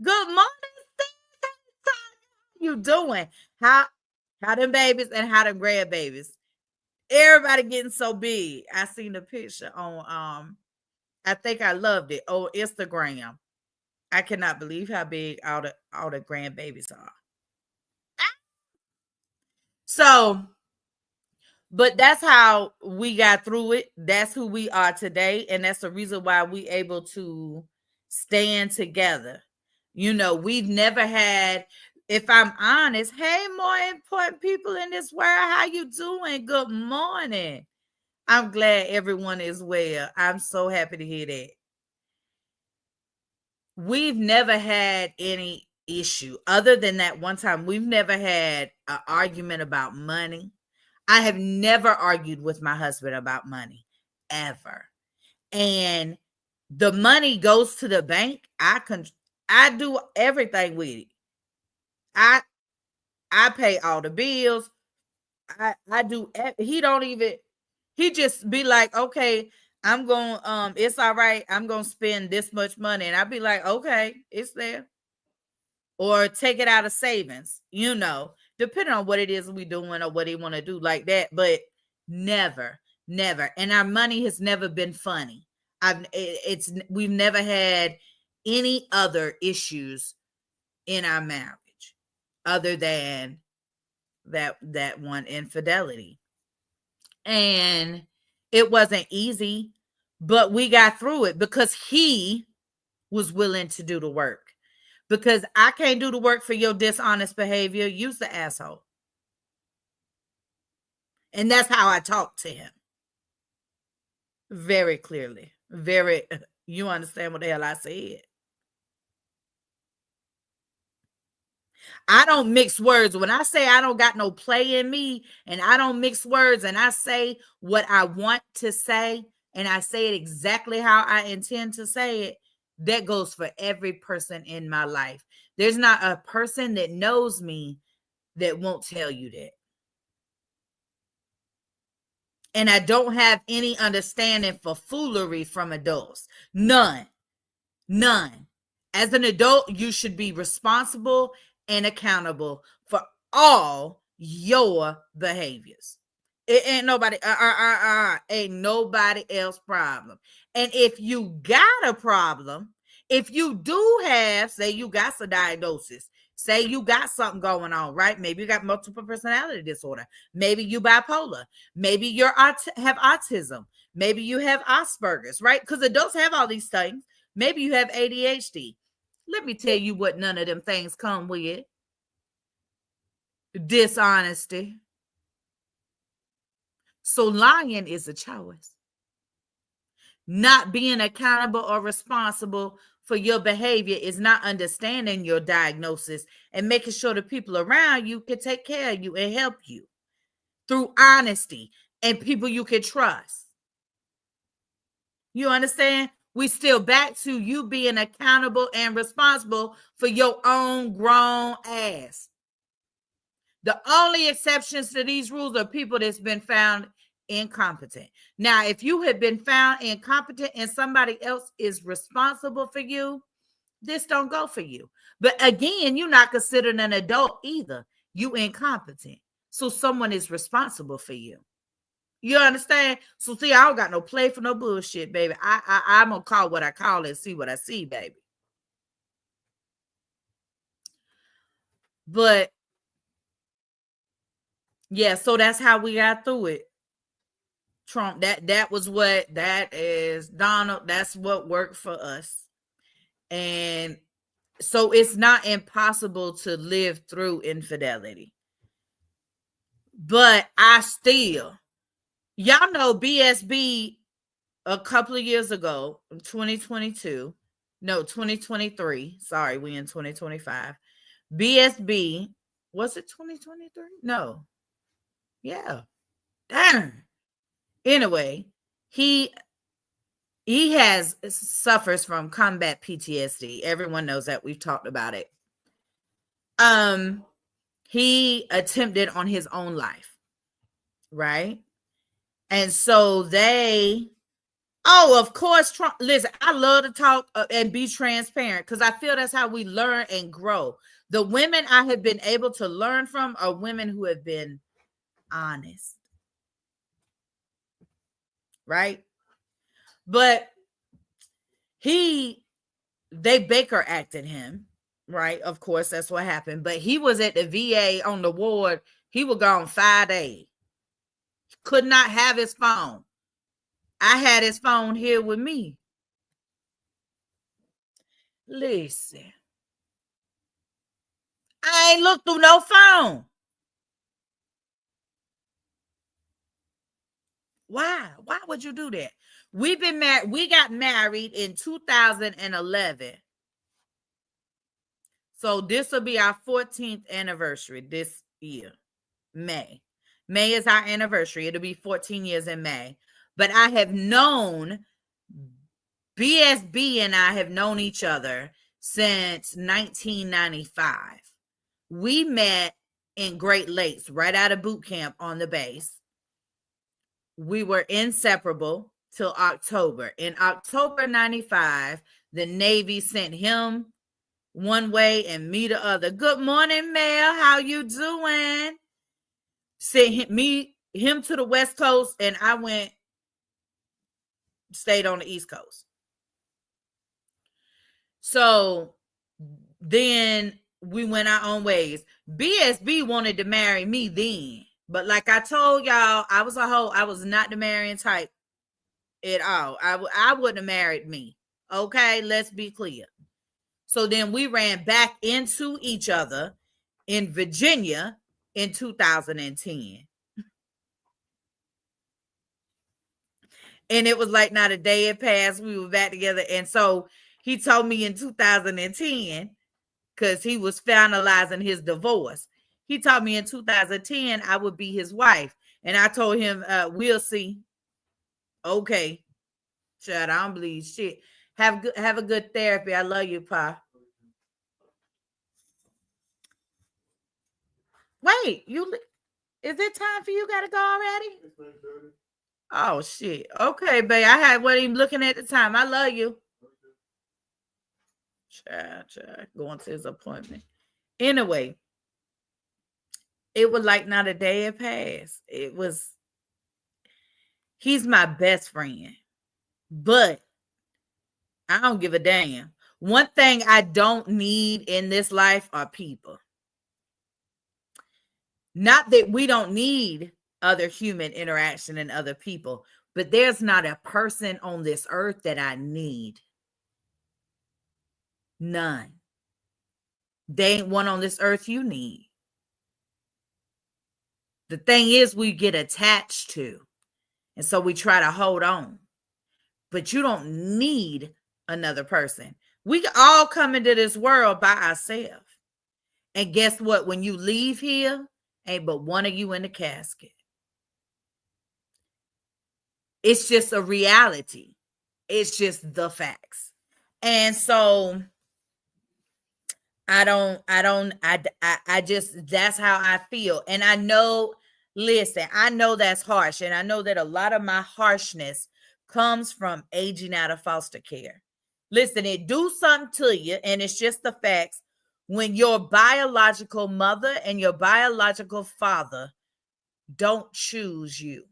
Good morning, Steve. How you doing? How them babies and how them grandbabies? Everybody getting so big. I seen the picture on I think I loved it on Instagram. I cannot believe how big all the grandbabies are. So, but that's how we got through it. That's who we are today, and that's the reason why we able to stand together. You know, we've never had, if I'm honest, hey, more important people in this world, how you doing? Good morning. I'm glad everyone is well. I'm so happy to hear that. We've never had any issue other than that one time. We've never had an argument about money. I have never argued with my husband about money, ever. And the money goes to the bank. I do everything with it. I pay all the bills. I do. He don't even. He just be like, okay, I'm going. It's all right. I'm gonna spend this much money, and I'd be like, okay, it's there. Or take it out of savings, depending on what it is we doing or what he want to do like that. But never. And our money has never been funny. We've never had any other issues in our marriage other than that one infidelity. And it wasn't easy, but we got through it because he was willing to do the work. Because I can't do the work for your dishonest behavior. You's the asshole. And that's how I talk to him. Very clearly. You understand what the hell I said. I don't mix words. When I say I don't got no play in me and I don't mix words and I say what I want to say and I say it exactly how I intend to say it, that goes for every person in my life. There's not a person that knows me that won't tell you that. And I don't have any understanding for foolery from adults. None. As an adult, you should be responsible and accountable for all your behaviors. It ain't nobody, ain't nobody else problem. And if you got a problem, if you do have, say you got some diagnosis, say you got something going on, right? Maybe you got multiple personality disorder. Maybe you bipolar. Maybe you have autism. Maybe you have Asperger's, right? Because adults have all these things. Maybe you have ADHD. Let me tell you what none of them things come with. Dishonesty. So lying is a choice. Not being accountable or responsible for your behavior is not understanding your diagnosis and making sure the people around you can take care of you and help you through honesty and people you can trust. You understand? We still back to you being accountable and responsible for your own grown ass. The only exceptions to these rules are people that's been found incompetent. Now, if you have been found incompetent and somebody else is responsible for you, this don't go for you. But again, you're not considered an adult either. You incompetent. So someone is responsible for you. You understand? So see, I don't got no play for no bullshit, baby. I'm gonna call what I call and see what I see, baby. But yeah, so that's how we got through it. Trump, that was what that is. Donald, that's what worked for us. And so it's not impossible to live through infidelity. But I still, y'all know BSB a couple of years ago, 2022, no, 2023. Sorry, we in 2025. BSB, was it 2023? No. Yeah. Damn. Anyway, he suffers from combat PTSD. Everyone knows that. We've talked about it. He attempted on his own life, right? And so of course, Trump. Listen, I love to talk and be transparent because I feel that's how we learn and grow. The women I have been able to learn from are women who have been honest, right? But they Baker acted him, right? Of course, that's what happened. But he was at the VA on the ward. He was gone 5 days. Could not have his phone. I had his phone here with me. Listen, I ain't looked through no phone. Why? Why would you do that? We've been married. We got married in 2011. So this will be our 14th anniversary this year, May. May is our anniversary. It'll be 14 years in May. But I have known BSB and I have known each other since 1995. We met in Great Lakes right out of boot camp on the base. We were inseparable till October. In October 95, the Navy sent him one way and me the other. Good morning, Mel. How you doing? Sent him to the West Coast, and I stayed on the East Coast. So then we went our own ways. BSB wanted to marry me then. But like I told y'all, I was a hoe. I was not the marrying type at all. I wouldn't have married me. Okay, let's be clear. So then we ran back into each other in Virginia in 2010. And it was like not a day had passed. We were back together. And so he told me in 2010, because he was finalizing his divorce. He told me in 2010 I would be his wife. And I told him, we'll see. Okay. Child, I don't believe shit. Have a good therapy. I love you, Pa. Wait, is it time for you gotta go already? Oh shit. Okay, babe. I wasn't even looking at the time. I love you. Child, going to his appointment. Anyway, it was like not a day had passed. He's my best friend, but I don't give a damn. One thing I don't need in this life are people. Not that we don't need other human interaction and other people, but there's not a person on this earth that I need. None. There ain't one on this earth you need. The thing is, we get attached to, and so we try to hold on. But you don't need another person. We all come into this world by ourselves. And guess what? When you leave here, ain't but one of you in the casket. It's just a reality. It's just the facts. And so I just, that's how I feel. And I know, listen, I know that's harsh. And I know that a lot of my harshness comes from aging out of foster care. Listen, it do something to you, and it's just the facts. When your biological mother and your biological father don't choose you.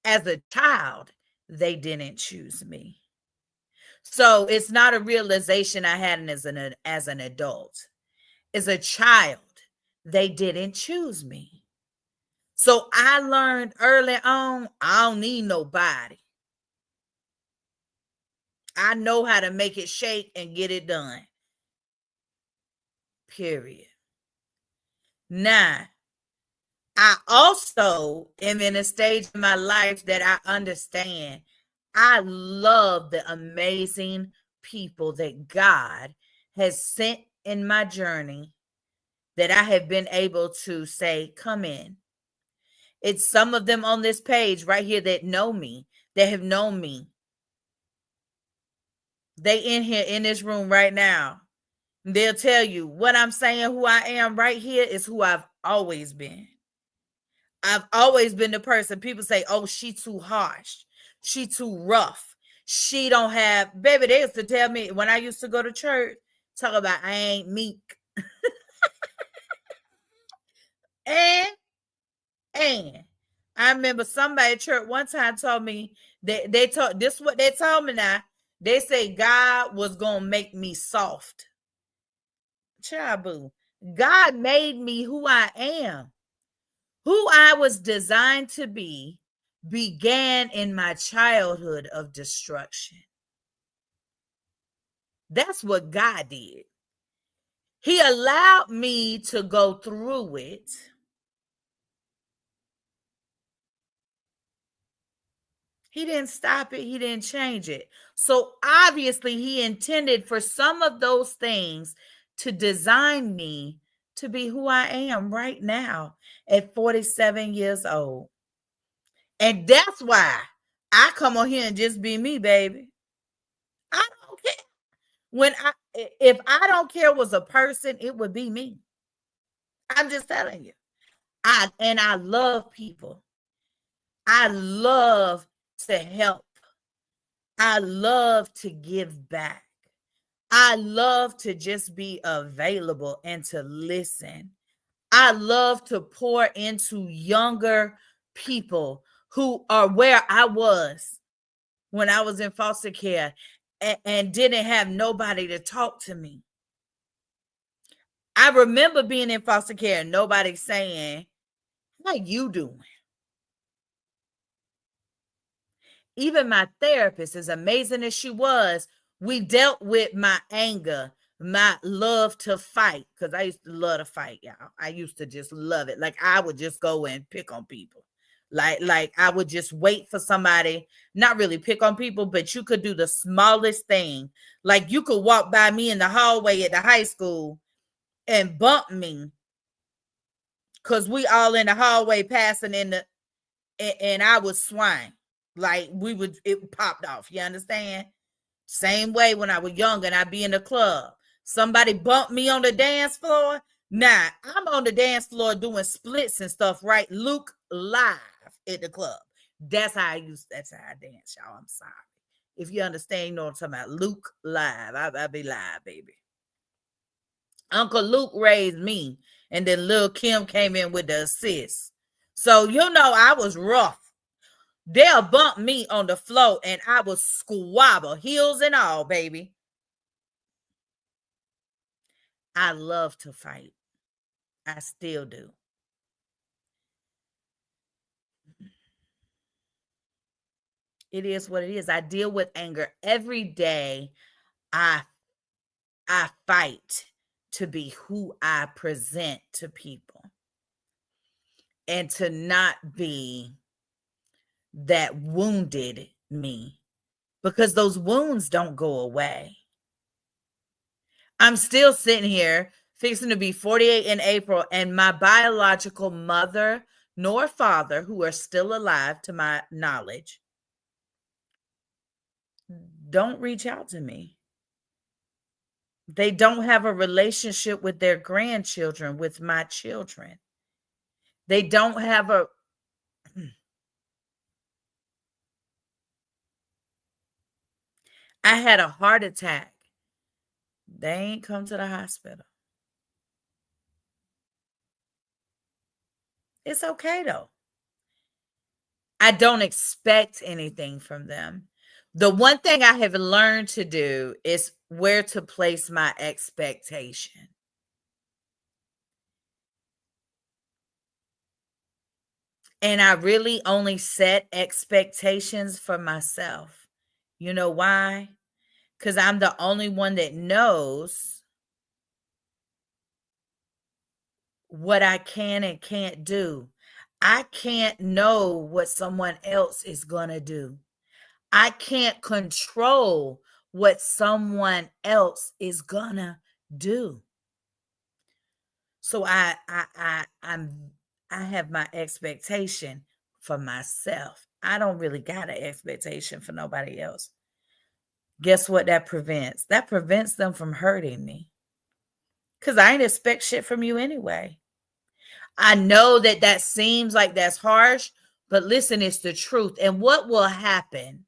As a child, they didn't choose me. So it's not a realization I had as an adult. As a child, they didn't choose me. So I learned early on, I don't need nobody. I know how to make it shake and get it done. Period. Now, I also am in a stage in my life that I understand. I love the amazing people that God has sent in my journey that I have been able to say, come in. It's some of them on this page right here that know me, that have known me. They in here in this room right now. They'll tell you what I'm saying, who I am right here is who I've always been. I've always been the person people say, oh, she too harsh. She too rough. She don't have, baby, they used to tell me when I used to go to church, talk about I ain't meek. and I remember somebody at church one time told me that they told this what they told me now. They say God was gonna make me soft. Child, God made me who I am. Who I was designed to be began in my childhood of destruction. That's what God did. He allowed me to go through it. He didn't stop it. He didn't change it. So obviously he intended for some of those things to design me to be who I am right now at 47 years old. And that's why I come on here and just be me, baby. I don't care. If I don't care was a person, it would be me. I'm just telling you. I love people. I love to help. I love to give back. I love to just be available and to listen. I love to pour into younger people who are where I was when I was in foster care and didn't have nobody to talk to me. I remember being in foster care and nobody saying, how you doing? Even my therapist, as amazing as she was, we dealt with my anger, my love to fight, because I used to love to fight, y'all. I used to just love it. Like I would just go and pick on people. Like I would just wait for somebody, not really pick on people, but you could do the smallest thing. Like you could walk by me in the hallway at the high school and bump me because we all in the hallway passing in the and I would swing. Like it popped off. You understand? Same way when I was younger and I'd be in the club. Somebody bumped me on the dance floor. Nah, I'm on the dance floor doing splits and stuff, right? Luke live at the club. That's how I dance, y'all. I'm sorry. If you understand, you know what I'm talking about. Luke live. I be live, baby. Uncle Luke raised me, and then Lil Kim came in with the assist. So, I was rough. They'll bump me on the floor, and I will squabble, heels and all, baby. I love to fight. I still do. It is what it is. I deal with anger every day. I fight to be who I present to people and to not be that wounded me, because those wounds don't go away. I'm still sitting here fixing to be 48 in April, and my biological mother nor father, who are still alive to my knowledge, don't reach out to me. They don't have a relationship with their grandchildren, with my children. They don't have a I had a heart attack. They ain't come to the hospital. It's okay though. I don't expect anything from them. The one thing I have learned to do is where to place my expectation. And I really only set expectations for myself. You know why? Because I'm the only one that knows what I can and can't do. I can't know what someone else is going to do. I can't control what someone else is going to do. So I have my expectation for myself. I don't really got an expectation for nobody else. Guess what that prevents? That prevents them from hurting me. Because I ain't expect shit from you anyway. I know that seems like that's harsh, but listen, it's the truth. And what will happen?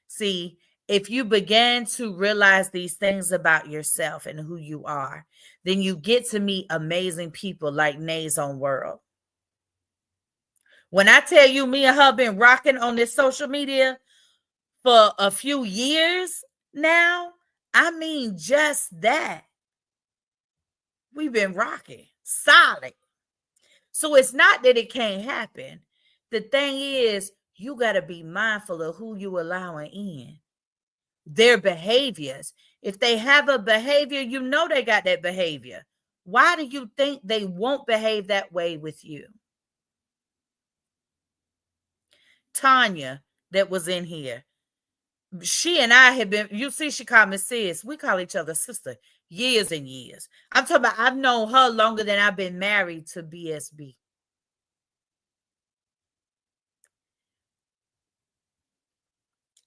See, if you begin to realize these things about yourself and who you are, then you get to meet amazing people like Nays on World. When I tell you, me and her been rocking on this social media for a few years now, I mean just that. We've been rocking solid. So it's not that it can't happen. The thing is, you got to be mindful of who you allowing in. Their behaviors. If they have a behavior, you know they got that behavior. Why do you think they won't behave that way with you? Tanya, that was in here, she and I have been, you see, she called me sis. We call each other sister years and years. I'm talking about, I've known her longer than I've been married to BSB.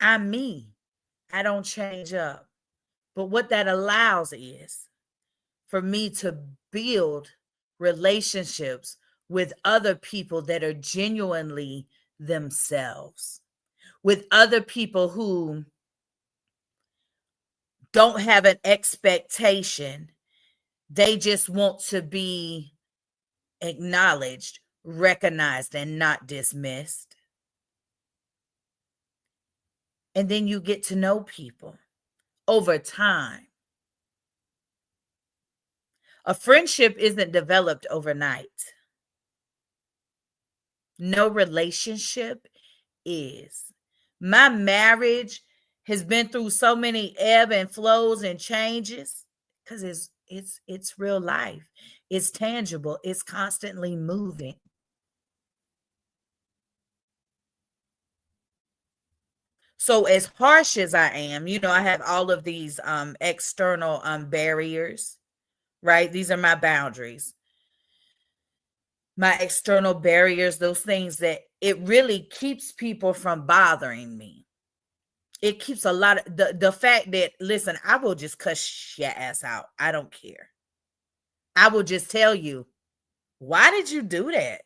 I'm me. I don't change up. But what that allows is for me to build relationships with other people that are genuinely themselves, with other people who don't have an expectation. They just want to be acknowledged, recognized, and not dismissed. And then you get to know people over time. A friendship isn't developed overnight. No relationship is. My marriage has been through so many ebb and flows and changes because it's real life. It's tangible. It's constantly moving. So as harsh as I am, I have all of these external barriers, right? These are my boundaries. My external barriers, those things that it really keeps people from bothering me. It keeps a lot of the fact that, listen, I will just cuss your ass out. I don't care. I will just tell you, why did you do that?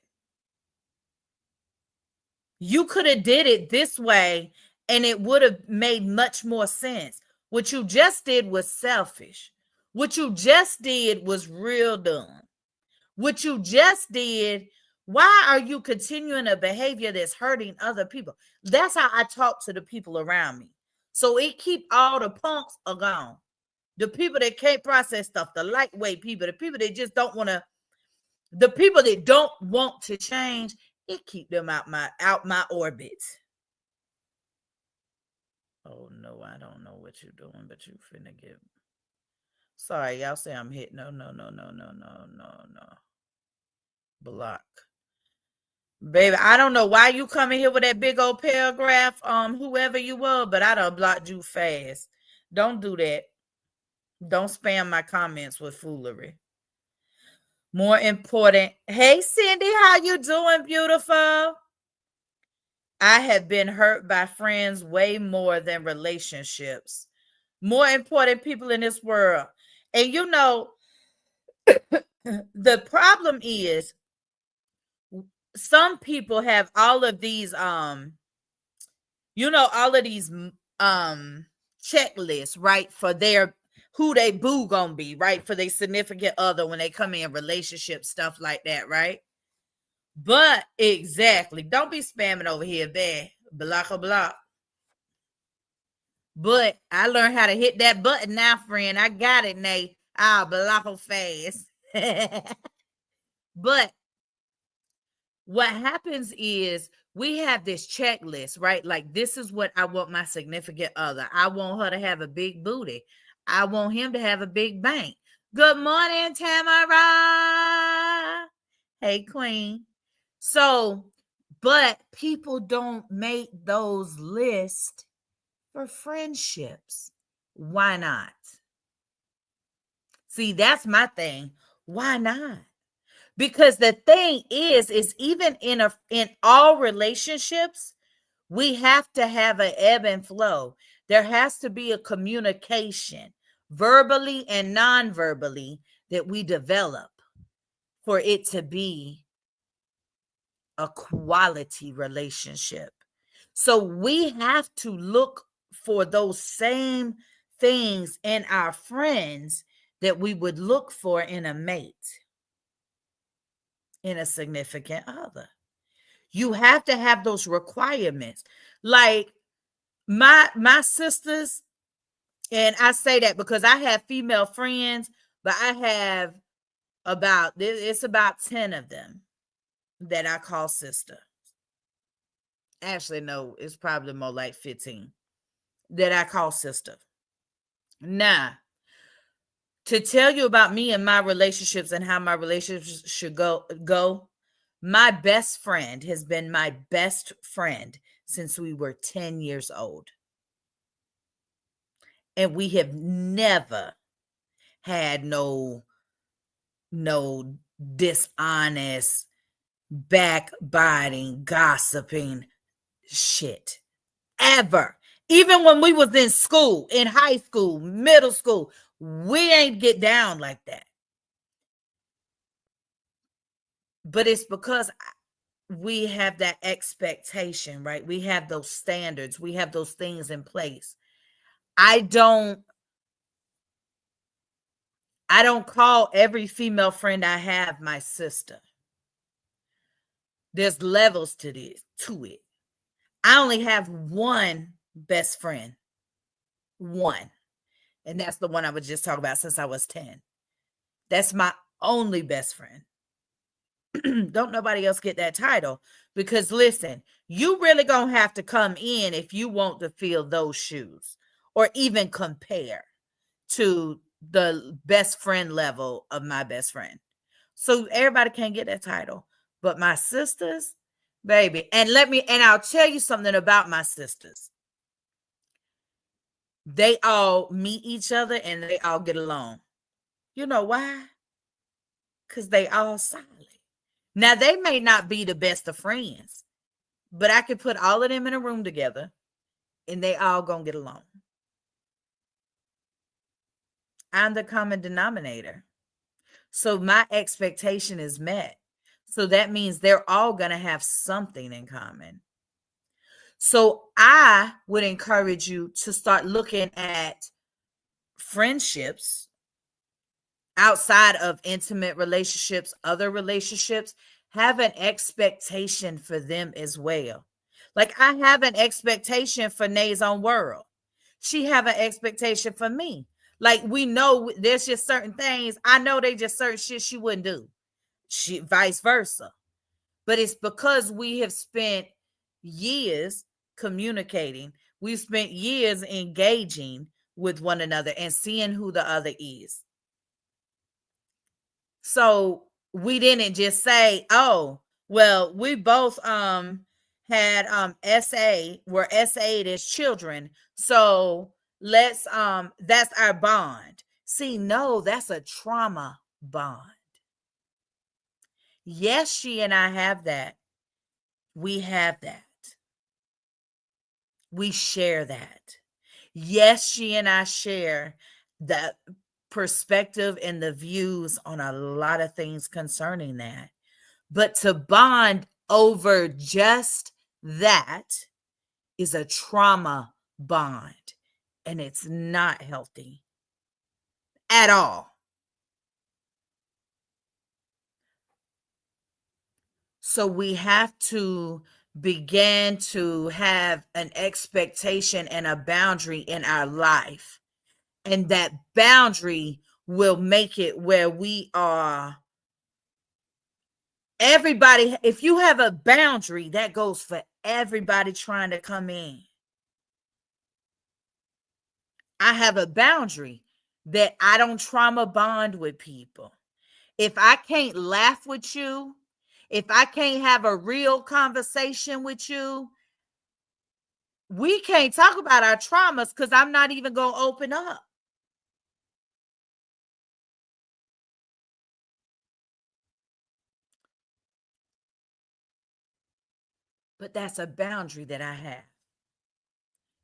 You could have did it this way and it would have made much more sense. What you just did was selfish. What you just did was real dumb. What you just did, why are you continuing a behavior that's hurting other people? That's how I talk to the people around me. So it keep all the punks are gone. The people that can't process stuff, the lightweight people, the people that just don't want to, the people that don't want to change, it keep them out my orbit. Oh no, I don't know what you're doing, but you finna get. Sorry, y'all say I'm hit. No. Block. Baby, I don't know why you coming here with that big old paragraph, whoever you were, but I done blocked you fast. Don't do that. Don't spam my comments with foolery. More important. Hey, Cindy, how you doing, beautiful? I have been hurt by friends way more than relationships. More important people in this world. And the problem is some people have all of these all of these checklists, right, for their who they boo gonna be, right, for their significant other when they come in relationship stuff like that, right? But exactly, don't be spamming over here, bad block. But I learned how to hit that button now, friend. I got it, Nate. I'll block fast. But what happens is we have this checklist, right? Like, this is what I want my significant other. I want her to have a big booty. I want him to have a big bank. Good morning, Tamara. Hey, Queen. So, but people don't make those lists for friendships. Why not? See, that's my thing. Why not? Because the thing is even in all relationships, we have to have an ebb and flow. There has to be a communication, verbally and non-verbally, that we develop for it to be a quality relationship. So we have to look for those same things in our friends that we would look for in a mate, in a significant other. You have to have those requirements. Like my sisters, and I say that because I have female friends, but I have it's about 10 of them that I call sister. Actually, no, it's probably more like 15 that I call sister. Now, to tell you about me and my relationships and how my relationships should go, my best friend has been my best friend since we were 10 years old. And we have never had no dishonest, backbiting, gossiping shit ever. Even when we was in school, in high school, middle school, we ain't get down like that. But it's because we have that expectation, right? We have those standards. We have those things in place. I don't call every female friend I have my sister. There's levels to it. I only have one best friend. One. And that's the one I was just talking about since I was 10. That's my only best friend. Don't nobody else get that title. Because listen, you really gonna have to come in if you want to fill those shoes or even compare to the best friend level of my best friend. So everybody can't get that title. But my sisters, baby, and I'll tell you something about my sisters. They all meet each other and they all get along. You know why? Because they all solid. Now, they may not be the best of friends, but I could put all of them in a room together and they all gonna get along. I'm the common denominator. So my expectation is met. So that means they're all gonna have something in common. So I would encourage you to start looking at friendships outside of intimate relationships, other relationships. Have an expectation for them as well. Like I have an expectation for Nay's own world. She have an expectation for me. Like we know there's just certain things. I know they just certain shit she wouldn't do. She vice versa. But it's because we have spent years communicating. We've spent years engaging with one another and seeing who the other is. So we didn't just say, oh, well, we both had were SA'd as children. So let's that's our bond. See, no, that's a trauma bond. Yes, she and I have that. We have that. We share that. Yes, she and I share the perspective and the views on a lot of things concerning that. But to bond over just that is a trauma bond, and it's not healthy at all. So we have to begin to have an expectation and a boundary in our life. And that boundary will make it where we are everybody. If you have a boundary, that goes for everybody trying to come in. I have a boundary. that I don't trauma bond with people. If I can't laugh with you, if I can't have a real conversation with you, we can't talk about our traumas because I'm not even going to open up. But that's a boundary that I have.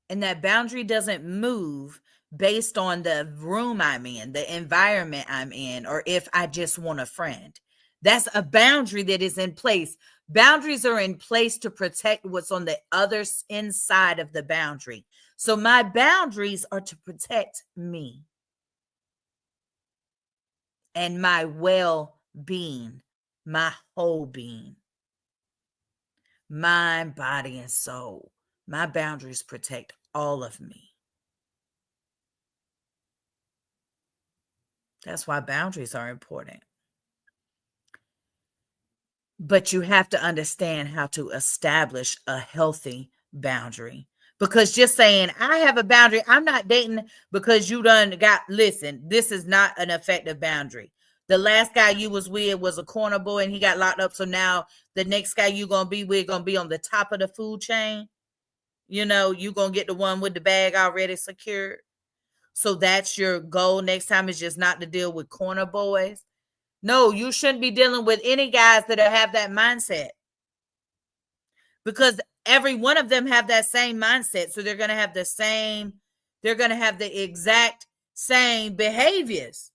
And that boundary doesn't move based on the room I'm in, the environment I'm in, or if I just want a friend. That's a boundary that is in place. Boundaries are in place to protect what's on the other inside of the boundary. So my boundaries are to protect me and my well-being, my whole being, mind, body, and soul. My boundaries protect all of me. That's why boundaries are important. But you have to understand how to establish a healthy boundary. Because just saying, I have a boundary, I'm not dating because you done got, listen, this is not an effective boundary. The last guy you was with was a corner boy and he got locked up. So now the next guy you going to be with going to be on the top of the food chain. You know, you going to get the one with the bag already secured. So that's your goal next time, is just not to deal with corner boys. No, you shouldn't be dealing with any guys that have that mindset, because every one of them have that same mindset. So they're going to have the exact same behaviors.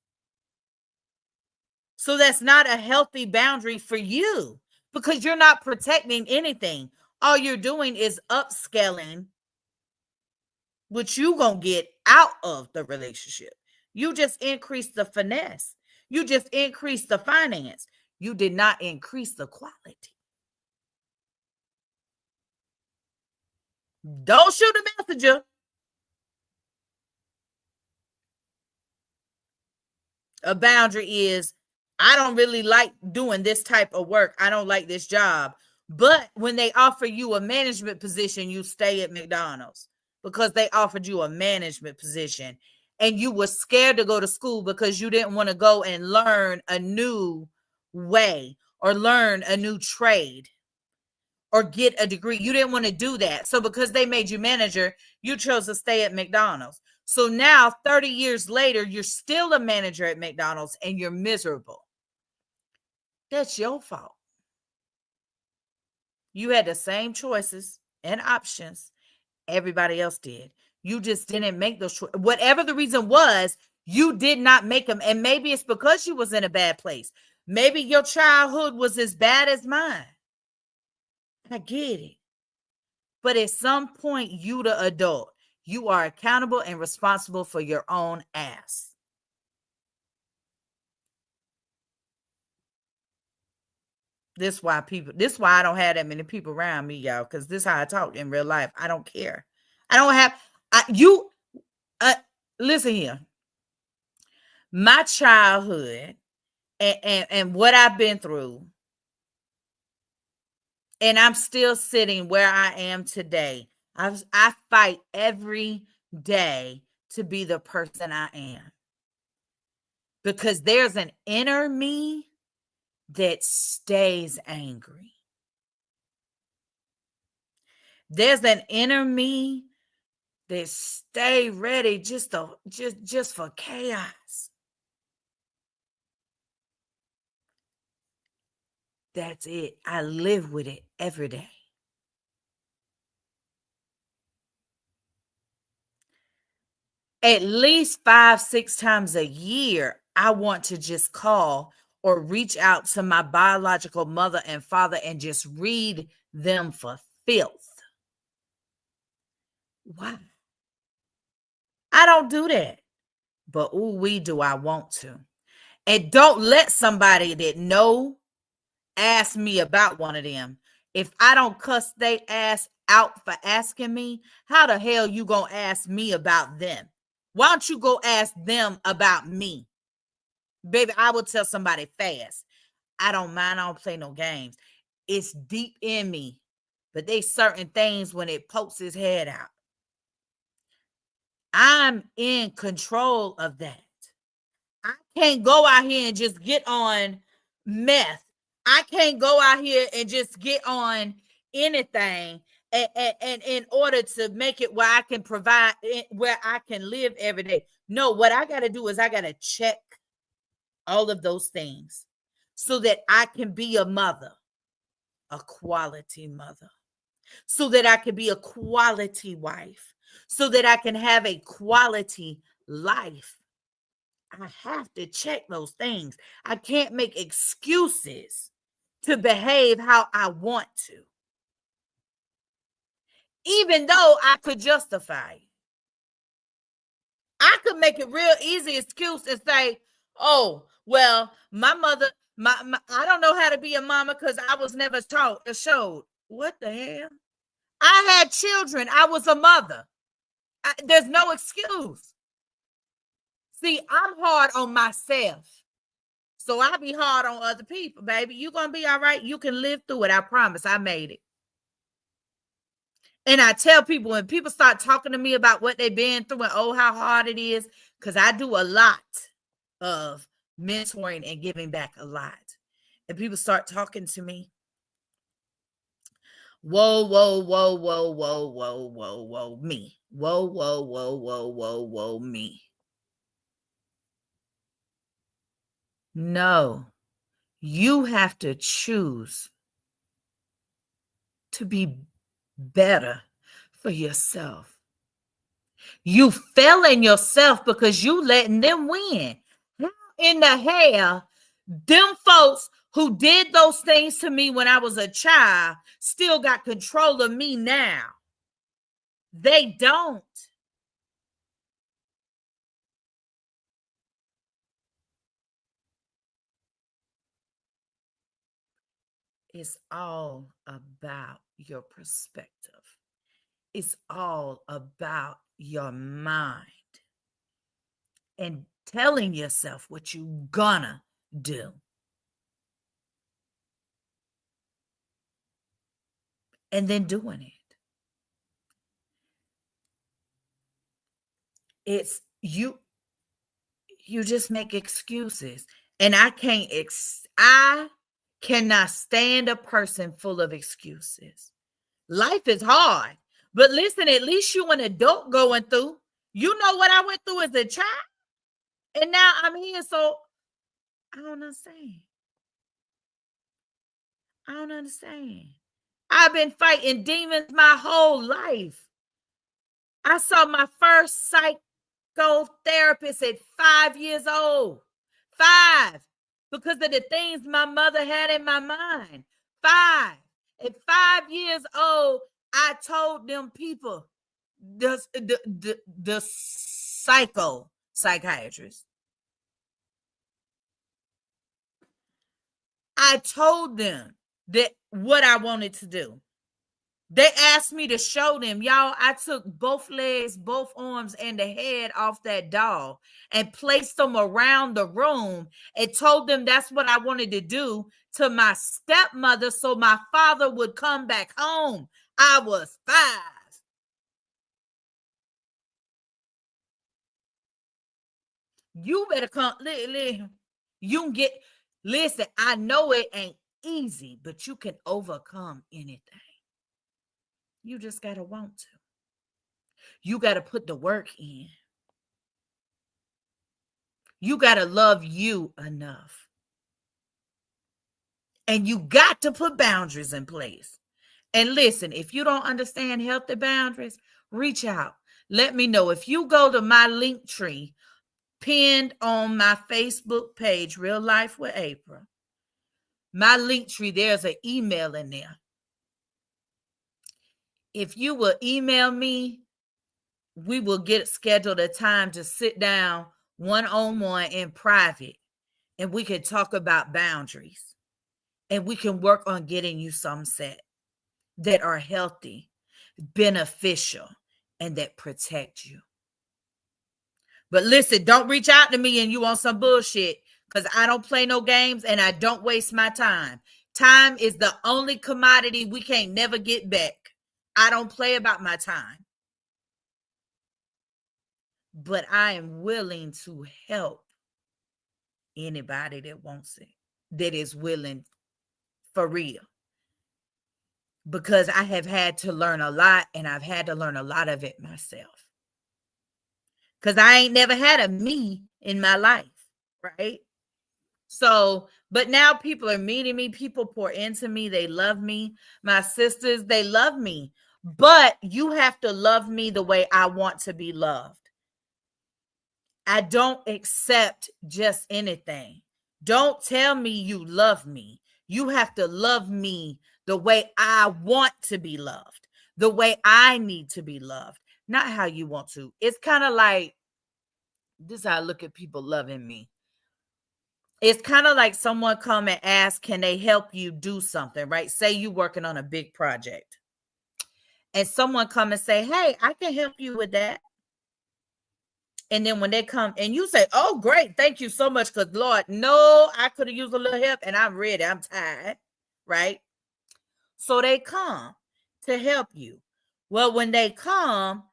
So that's not a healthy boundary for you, because you're not protecting anything. All you're doing is upscaling what you going to get out of the relationship. You just increase the finesse. You just increase the finance. You did not increase the quality. Don't shoot a messenger. A boundary is, I don't really like doing this type of work. I don't like this job. But when they offer you a management position, you stay at McDonald's because they offered you a management position. And you were scared to go to school because you didn't want to go and learn a new way or learn a new trade or get a degree. You didn't want to do that. So because they made you manager, you chose to stay at McDonald's. So now 30 years later, you're still a manager at McDonald's and you're miserable. That's your fault. You had the same choices and options everybody else did. You just didn't make those choices. Whatever the reason was, you did not make them. And maybe it's because you was in a bad place. Maybe your childhood was as bad as mine. I get it. But at some point, you the adult, you are accountable and responsible for your own ass. This why I don't have that many people around me, y'all, because this is how I talk in real life. I don't care. I don't have listen here. My childhood and what I've been through, and I'm still sitting where I am today. I fight every day to be the person I am, because there's an inner me that stays angry. There's an inner me that stay ready just for chaos. That's it. I live with it every day. At least 5-6 times a year, I want to just call or reach out to my biological mother and father and just read them for filth. Why? I don't do that. But do I want to. And don't let somebody that know ask me about one of them. If I don't cuss they ass out for asking me, how the hell you gonna ask me about them? Why don't you go ask them about me? Baby, I will tell somebody fast. I don't mind. I don't play no games. It's deep in me. But there's certain things when it pokes its head out. I'm in control of that. I can't go out here and just get on meth. I can't go out here and just get on anything and in order to make it where I can provide, where I can live every day. No, what I got to do is I got to check all of those things so that I can be a mother, a quality mother, so that I can be a quality wife, so that I can have a quality life. I have to check those things. I can't make excuses to behave how I want to, even though I could justify it. I could make it real easy excuse and say, oh, well, my mother, I don't know how to be a mama because I was never taught or showed. What the hell? I had children. I was a mother. There's no excuse. See, I'm hard on myself. So I be hard on other people, baby. You're going to be all right. You can live through it. I promise. I made it. And I tell people, when people start talking to me about what they've been through and oh, how hard it is, because I do a lot of mentoring and giving back a lot. And people start talking to me. Whoa, whoa, whoa, whoa, whoa, whoa, whoa, whoa, me. Whoa, whoa, whoa, whoa, whoa, whoa, me. No, you have to choose to be better for yourself. You failing yourself because you letting them win. How in the hell them folks who did those things to me when I was a child still got control of me now? They don't. It's all about your perspective. It's all about your mind and telling yourself what you gonna do. And then doing it. It's you just make excuses. And I cannot stand a person full of excuses. Life is hard. But listen, at least you an adult going through. You know what I went through as a child. And now I'm here, so I don't understand. I don't understand. I've been fighting demons my whole life. I saw my first psychotherapist at 5 years old. 5. Because of the things my mother had in my mind. 5. At 5 years old, I told them people, the psychiatrist. I told them that what I wanted to do. They asked me to show them, y'all. I took both legs, both arms, and the head off that doll and placed them around the room and told them that's what I wanted to do to my stepmother so my father would come back home. I was 5. You better come. You can get, listen, I know it ain't easy, but you can overcome anything. You just got to want to. You got to put the work in. You got to love you enough. And you got to put boundaries in place. And listen, if you don't understand healthy boundaries, reach out. Let me know. If you go to my link tree pinned on my Facebook page, Real Life with April, my link tree, there's an email in there. If you will email me, we will get scheduled a time to sit down one-on-one in private, and we can talk about boundaries, and we can work on getting you some set that are healthy, beneficial, and that protect you. But listen, don't reach out to me and you want some bullshit, because I don't play no games and I don't waste my time. Time is the only commodity we can't never get back. I don't play about my time. But I am willing to help anybody that wants it, that is willing for real. Because I have had to learn a lot, and I've had to learn a lot of it myself. Because I ain't never had a me in my life, right? So, but now people are meeting me. People pour into me. They love me. My sisters, they love me. But you have to love me the way I want to be loved. I don't accept just anything. Don't tell me you love me. You have to love me the way I want to be loved, the way I need to be loved, not how you want to. It's kind of like, this is how I look at people loving me. It's kind of like someone come and ask, can they help you do something, right? Say you working on a big project, and someone come and say, hey, I can help you with that. And then when they come and you say, oh, great, thank you so much, because Lord, no, I could have used a little help, and I'm ready, I'm tired, right? So they come to help you. Well, when they come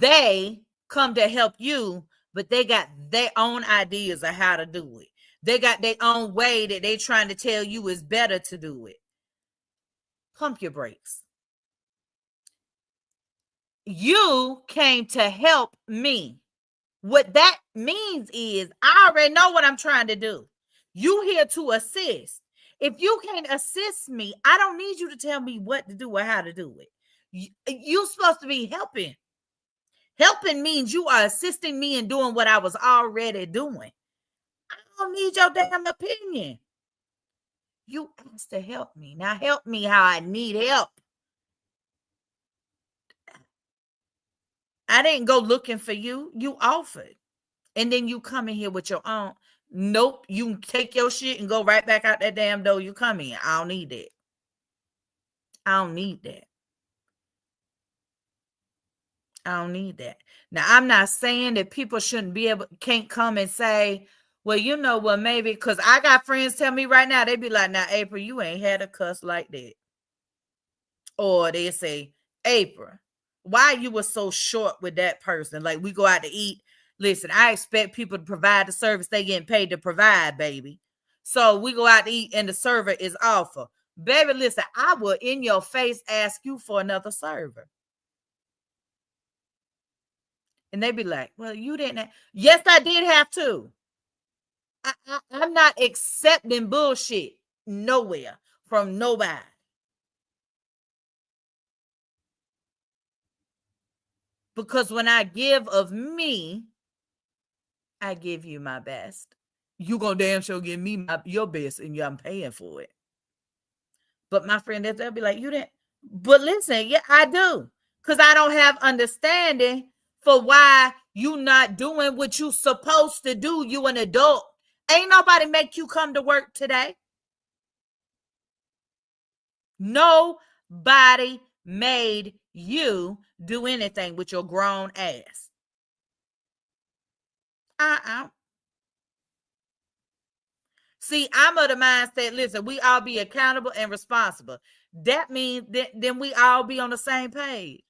to help you, but they got their own ideas of how to do it. They got their own way that they trying to tell you is better to do it. Pump your brakes. You came to help me. What that means is I already know what I'm trying to do. You here to assist. If you can't assist me, I don't need you to tell me what to do or how to do it. You're supposed to be helping. Helping means you are assisting me in doing what I was already doing. I don't need your damn opinion. You asked to help me. Now help me how I need help. I didn't go looking for you. You offered. And then you come in here with your own. Nope. You take your shit and go right back out that damn door you come in. I don't need that. I don't need that. I don't need that. Now, I'm not saying that people can't come and say, well, you know what, maybe, because I got friends tell me right now, they be like, now, April, you ain't had a cuss like that. Or they say, April, why you were so short with that person? Like, we go out to eat. Listen, I expect people to provide the service they getting paid to provide, baby. So we go out to eat and the server is awful. Baby, listen, I will in your face ask you for another server. And they be like, well, you didn't. Yes, I did have to. I'm not accepting bullshit nowhere from nobody. Because when I give of me, I give you my best. You gonna damn sure give me your best, and I'm paying for it. But my friend, they'll be like, you didn't. But listen, yeah, I do. Because I don't have understanding for why you not doing what you supposed to do. You an adult. Ain't nobody make you come to work today. Nobody made you do anything with your grown ass. See, I'm of the mindset, listen, we all be accountable and responsible. That means that then we all be on the same page.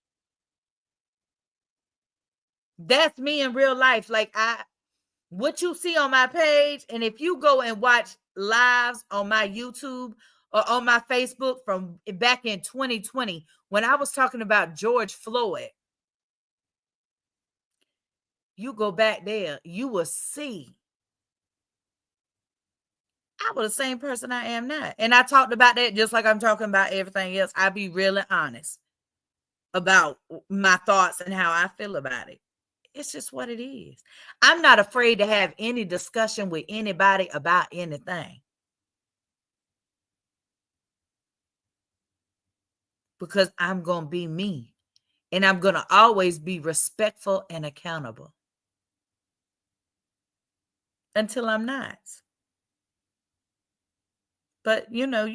That's me in real life. Like, what you see on my page, and if you go and watch lives on my YouTube or on my Facebook from back in 2020, when I was talking about George Floyd, you go back there, you will see I was the same person I am now. And I talked about that just like I'm talking about everything else. I be really honest about my thoughts and how I feel about it. It's just what it is. I'm not afraid to have any discussion with anybody about anything. Because I'm going to be me. And I'm going to always be respectful and accountable. Until I'm not. But, you know,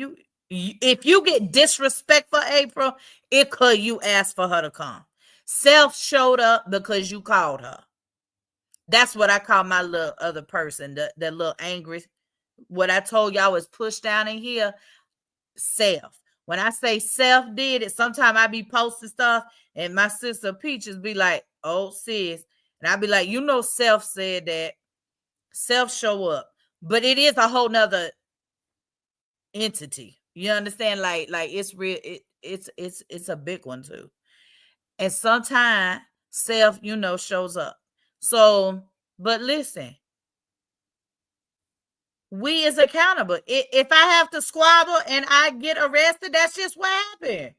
if you get disrespectful, April, it could you ask for her to come. Self showed up because you called her. That's what I call my little other person, the little angry. What I told y'all was pushed down in here, self. When I say self did it, sometimes I be posting stuff and my sister Peaches be like, oh, sis. And I be like, you know, self said that. Self show up. but it is a whole nother entity. You understand? Like it's real. It's a big one too. And sometimes self, shows up. So, but listen, we is accountable. If I have to squabble and I get arrested, that's just what happened.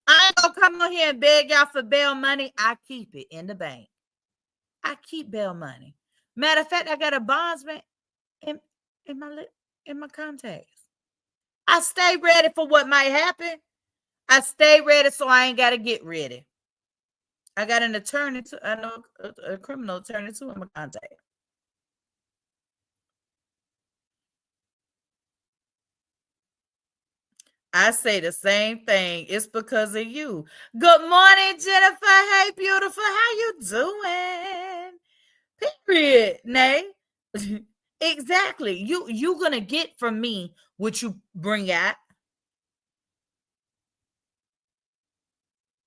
I ain't gonna come on here and beg y'all for bail money. I keep it in the bank. I keep bail money. Matter of fact, I got a bondsman in in my in my contacts. I stay ready for what might happen. I stay ready so I ain't gotta get ready. I got an attorney I know a criminal attorney too in my contact. I say the same thing. It's because of you. Good morning, Jennifer. Hey, beautiful. How you doing? Period. Nay. Exactly. You gonna get from me what you bring out.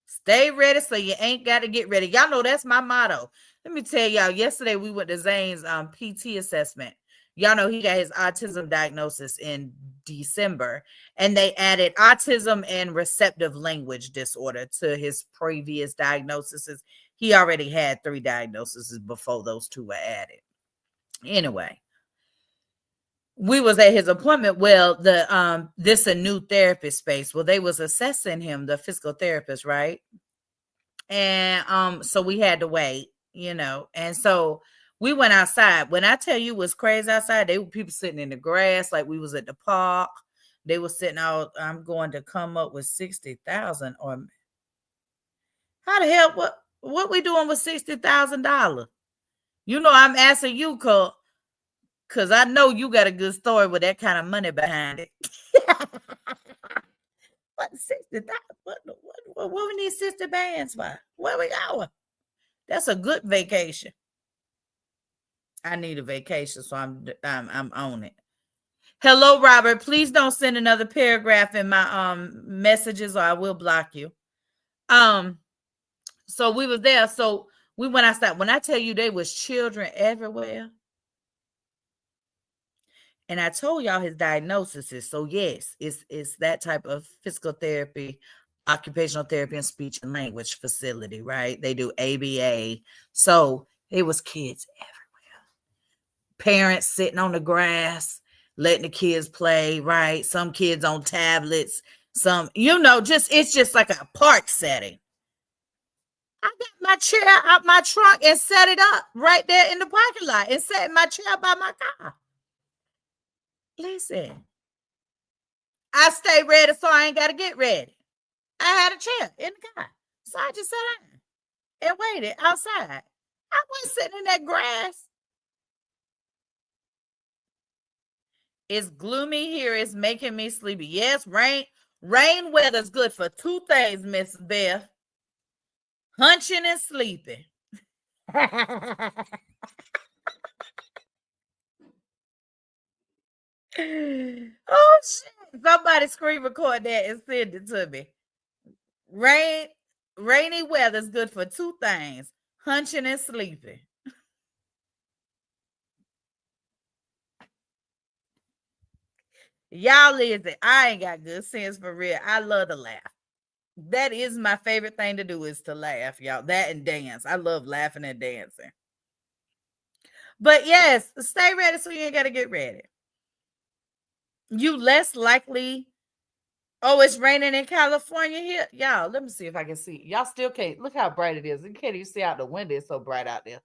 Stay ready so you ain't got to get ready. Y'all know that's my motto. Let me tell y'all, yesterday we went to Zane's PT assessment. Y'all know he got his autism diagnosis in December, and they added autism and receptive language disorder to his previous diagnoses. He already had 3 diagnoses before those 2 were added. Anyway, we was at his appointment. Well, this a new therapist space. Well, they was assessing him, the physical therapist, right? And so we had to wait, and so we went outside. When I tell you it was crazy outside, they were people sitting in the grass like we was at the park. They were sitting out. I'm going to come up with 60,000, or how the hell, what we doing with $60,000? I'm asking you because I know you got a good story with that kind of money behind it. What 60,000? What we need 60 bands for? Where we going? That's a good vacation. I need a vacation, so I'm on it. Hello, Robert. Please don't send another paragraph in my messages, or I will block you. So we was there. So we went outside. When I tell you there was children everywhere, and I told y'all his diagnosis is, so yes, it's that type of physical therapy, occupational therapy, and speech and language facility, right? They do ABA. So it was kids everywhere. Parents sitting on the grass, letting the kids play, right? Some kids on tablets, some, it's just like a park setting. I got my chair out my trunk and set it up right there in the parking lot and set my chair by my car. Listen, I stay ready so I ain't got to get ready. I had a chair in the car. So I just sat down and waited outside. I wasn't sitting in that grass. It's gloomy here. It's making me sleepy. Yes, rain weather's good for 2 things, Miss Beth. Hunching and sleeping. Oh, shit. Somebody screen record that and send it to me. Rainy weather's good for 2 things. Hunching and sleeping. Y'all listen, I ain't got good sense for real. I love to laugh. That is my favorite thing to do, is to laugh, y'all. That and dance. I love laughing and dancing. But yes, stay ready so you ain't got to get ready. You less likely. Oh, it's raining in California here. Y'all, let me see if I can see. Y'all still can't. Look how bright it is. You can't even see out the window. It's so bright out there.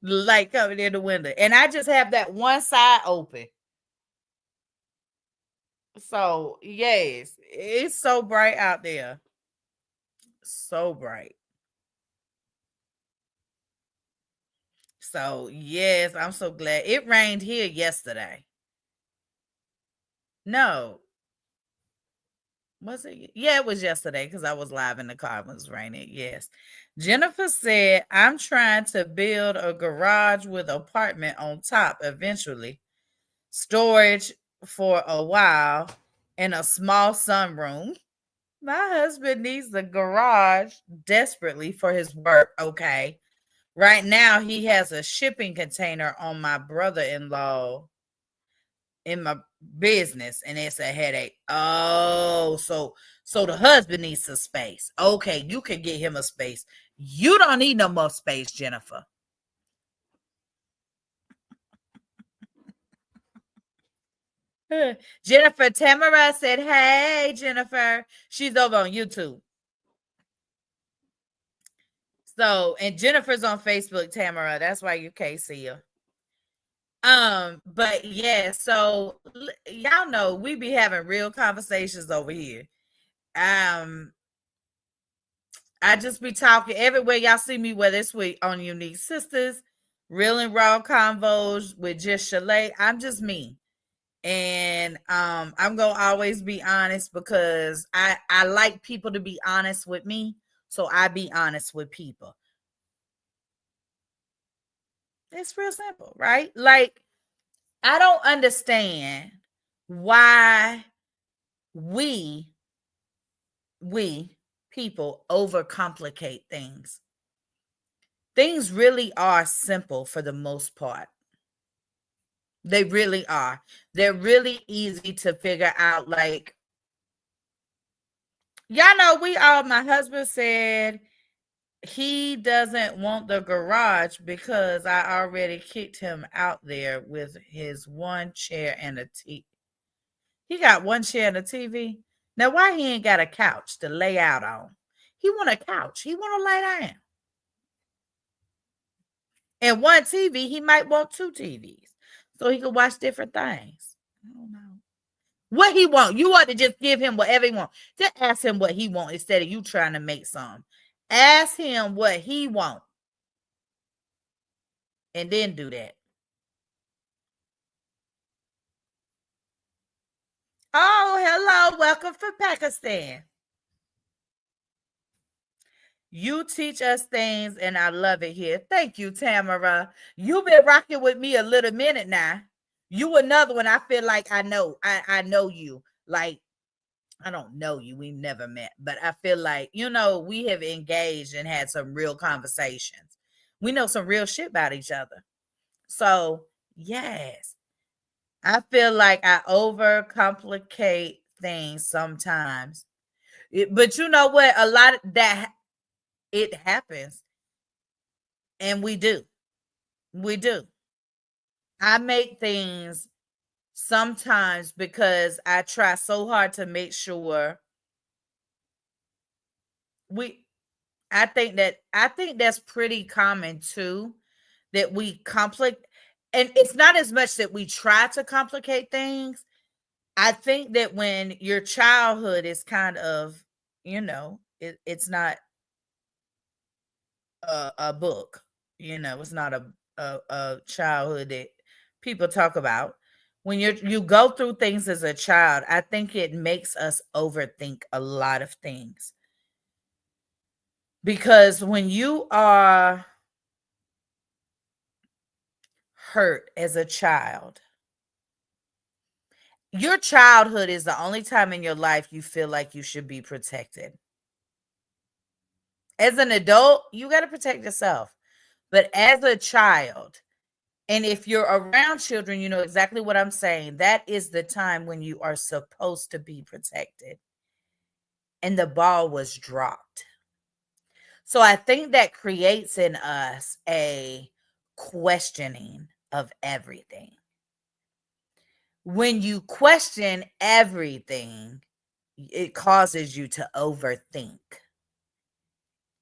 Light coming in the window. And I just have that one side open. So, yes, it's so bright out there. So bright. So, yes, I'm so glad. It rained here yesterday. No. Was it? Yeah, it was yesterday because I was live in the car. It was raining. Yes. Jennifer said, I'm trying to build a garage with apartment on top eventually. Storage for a while and a small sunroom. My husband needs a garage desperately for his work. Okay. Right now, he has a shipping container on my brother-in-law in my business, and it's a headache. Oh, so the husband needs some space. Okay, you can get him a space. You don't need no more space, Jennifer. Jennifer Tamara said, "Hey, Jennifer." She's over on YouTube. So, and Jennifer's on Facebook, Tamara. That's why you can't see her. But yeah, so y'all know we be having real conversations over here. Um, I just be talking everywhere y'all see me, whether it's with on Unique Sisters, Real and Raw Convos with just Shalay. I'm just me. And I'm gonna always be honest because I like people to be honest with me. So I be honest with people. It's real simple, right? Like, I don't understand why we people overcomplicate things. Things really are simple for the most part. They really are. They're really easy to figure out. Like, y'all know, my husband said he doesn't want the garage because I already kicked him out there with his one chair and a TV. He got one chair and a TV. Now, why he ain't got a couch to lay out on? He want a couch. He want to lay down. And one TV, he might want two TVs so he could watch different things. I don't know. What he want? You ought to just give him whatever he want. Just ask him what he want instead of you trying to make some. Ask him what he want. And then do that. Oh, hello. Welcome from Pakistan. You teach us things, and I love it here. Thank you, Tamara. You've been rocking with me a little minute now. You another one. I feel like I know. I know you. Like, I don't know you. We've never met, but I feel like, we have engaged and had some real conversations. We know some real shit about each other. So, yes, I feel like I overcomplicate things sometimes. But you know what? A lot of that, it happens. And we do. We do. I make things sometimes because I try so hard to make sure we I think that's pretty common too, that we complicate, and it's not as much that we try to complicate things. I think that when your childhood is kind of, it's not a book, it's not a childhood that people talk about. When you go through things as a child, I think it makes us overthink a lot of things. Because when you are hurt as a child, your childhood is the only time in your life you feel like you should be protected. As an adult, you got to protect yourself. But as a child, and if you're around children, you know exactly what I'm saying. That is the time when you are supposed to be protected. And the ball was dropped. So I think that creates in us a questioning of everything. When you question everything, it causes you to overthink.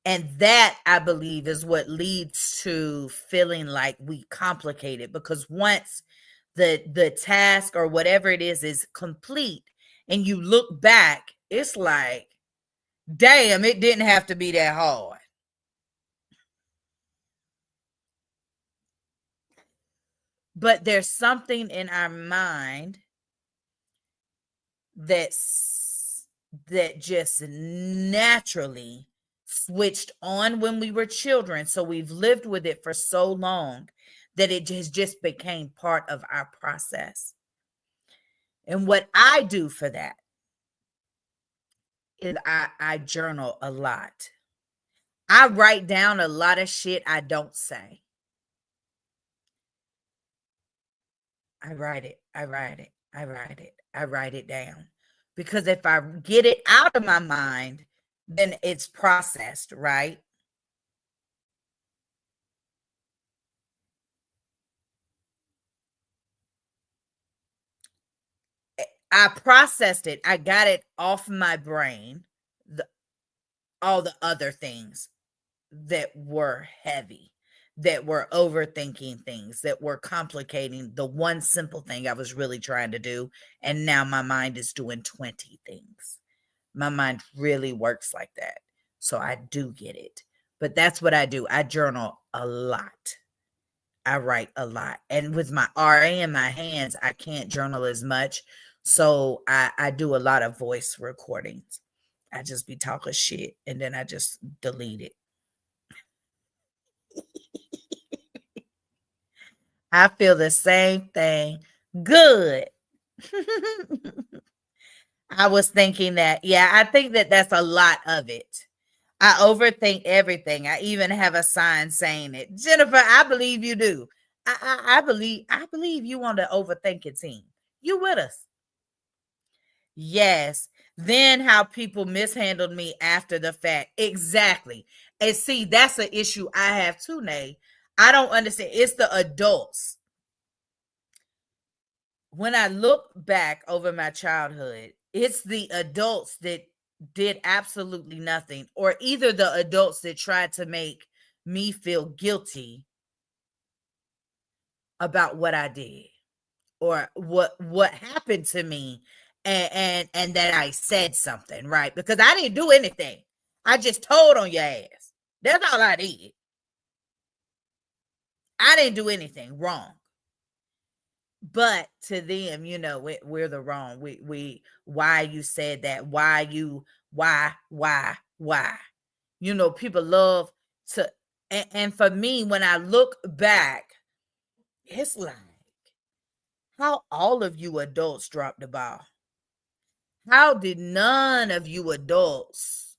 And that, I believe, is what leads to feeling like we complicate it, because once the task or whatever it is complete and you look back, it's like, damn, it didn't have to be that hard. But there's something in our mind that just naturally switched on when we were children. So we've lived with it for so long that it just became part of our process. And what I do for that is I journal a lot. I write down a lot of shit I don't say. I write it. I write it. I write it. I write it down. Because if I get it out of my mind, then it's processed, right? I processed it. I got it off my brain. The, all the other things that were heavy, that were overthinking things, that were complicating the one simple thing I was really trying to do. And now my mind is doing 20 things. My mind really works like that. So I do get it. But that's what I do. I journal a lot. I write a lot. And with my RA in my hands, I can't journal as much. So I do a lot of voice recordings. I just be talking shit and then I just delete it. I feel the same thing. Good. I was thinking that. Yeah, I think that that's a lot of it. I overthink everything. I even have a sign saying it. Jennifer, I believe you do. I believe you on the overthinking team. You with us. Yes. Then how people mishandled me after the fact. Exactly. And see, that's an issue I have too, Nay. I don't understand. It's the adults. When I look back over my childhood, it's the adults that did absolutely nothing, or either the adults that tried to make me feel guilty about what I did or what happened to me, and that I said something, right? Because I didn't do anything. I just told on your ass. That's all I did. I didn't do anything wrong. But to them, we're the wrong. Why you said that? Why? People love to, and for me, when I look back, it's like how all of you adults dropped the ball. How did none of you adults,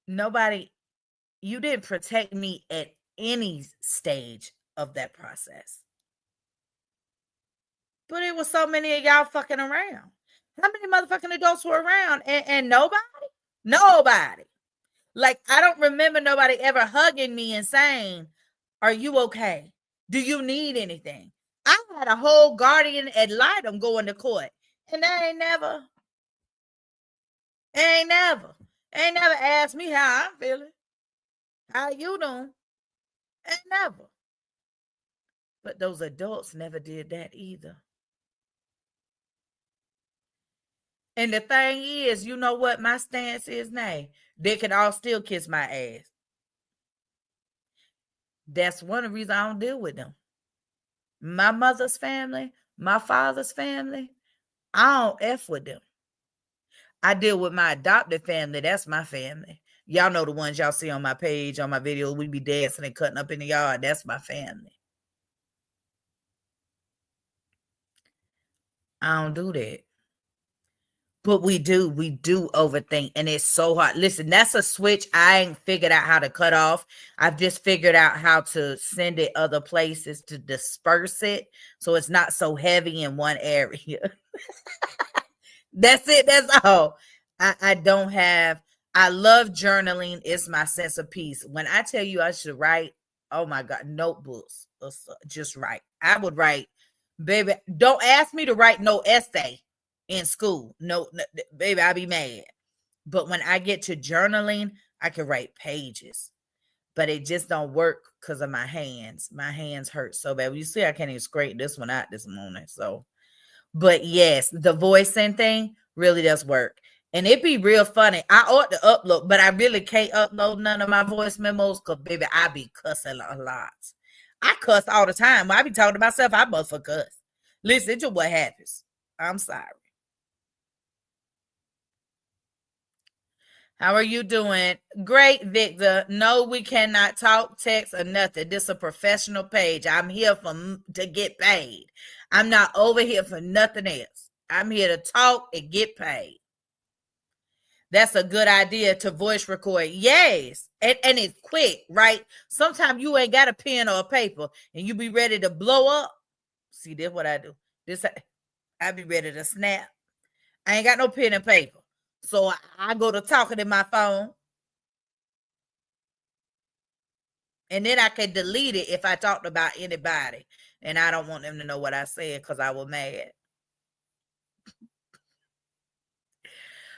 nobody, you didn't protect me at any stage of that process? But it was so many of y'all fucking around. How many motherfucking adults were around and nobody? Nobody. Like, I don't remember nobody ever hugging me and saying, "Are you okay? Do you need anything?" I had a whole guardian ad litem going to court, and they ain't never asked me how I'm feeling. How you doing? Ain't never. But those adults never did that either. And the thing is, you know what my stance is now? They can all still kiss my ass. That's one of the reasons I don't deal with them. My mother's family, my father's family, I don't F with them. I deal with my adopted family. That's my family. Y'all know the ones y'all see on my page, on my videos. We be dancing and cutting up in the yard. That's my family. I don't do that. But we do overthink, and it's so hard. Listen, that's a switch I ain't figured out how to cut off. I've just figured out how to send it other places to disperse it so it's not so heavy in one area. That's it. That's all. I don't have, I love journaling. It's my sense of peace. When I tell you I should write, oh my God, notebooks, just write. I would write, baby. Don't ask me to write no essay in school. No, baby, I'll be mad. But when I get to journaling, I can write pages. But it just don't work because of my hands. My hands hurt so bad. You see, I can't even scrape this one out this morning. So, but yes, the voicing thing really does work. And it be real funny. I ought to upload, but I really can't upload none of my voice memos because, baby, I be cussing a lot. I cuss all the time. When I be talking to myself, I motherfucker cuss. Listen to what happens. I'm sorry. How are you doing? Great, Victor. No, we cannot talk, text, or nothing. This is a professional page. I'm here to get paid. I'm not over here for nothing else. I'm here to talk and get paid. That's a good idea to voice record. Yes. And it's quick, right? Sometimes you ain't got a pen or a paper and you be ready to blow up. See, this what I do. This I be ready to snap. I ain't got no pen and paper. So I go to talking in my phone. And then I can delete it if I talked about anybody. And I don't want them to know what I said because I was mad.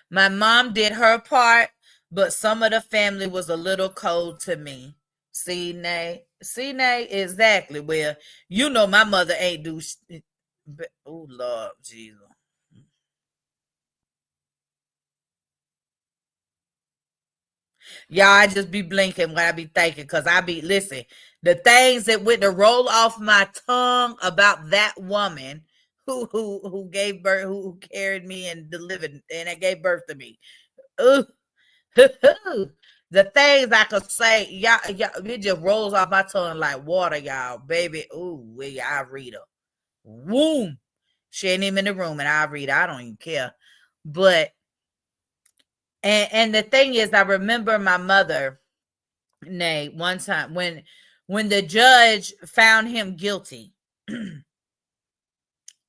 My mom did her part, but some of the family was a little cold to me. See, Nay? See, Nay? Exactly. Well, you know my mother ain't do... Oh, Lord Jesus. Y'all, I just be blinking when I be thinking, because I be, listen, the things that went to roll off my tongue about that woman who gave birth, who carried me and delivered, and that gave birth to me. Ooh. The things I could say, y'all, it just rolls off my tongue like water, y'all. Baby, ooh, I read her. Boom. She ain't even in the room, and I read her. I don't even care. But, and the thing is, I remember my mother, Nay, one time when the judge found him guilty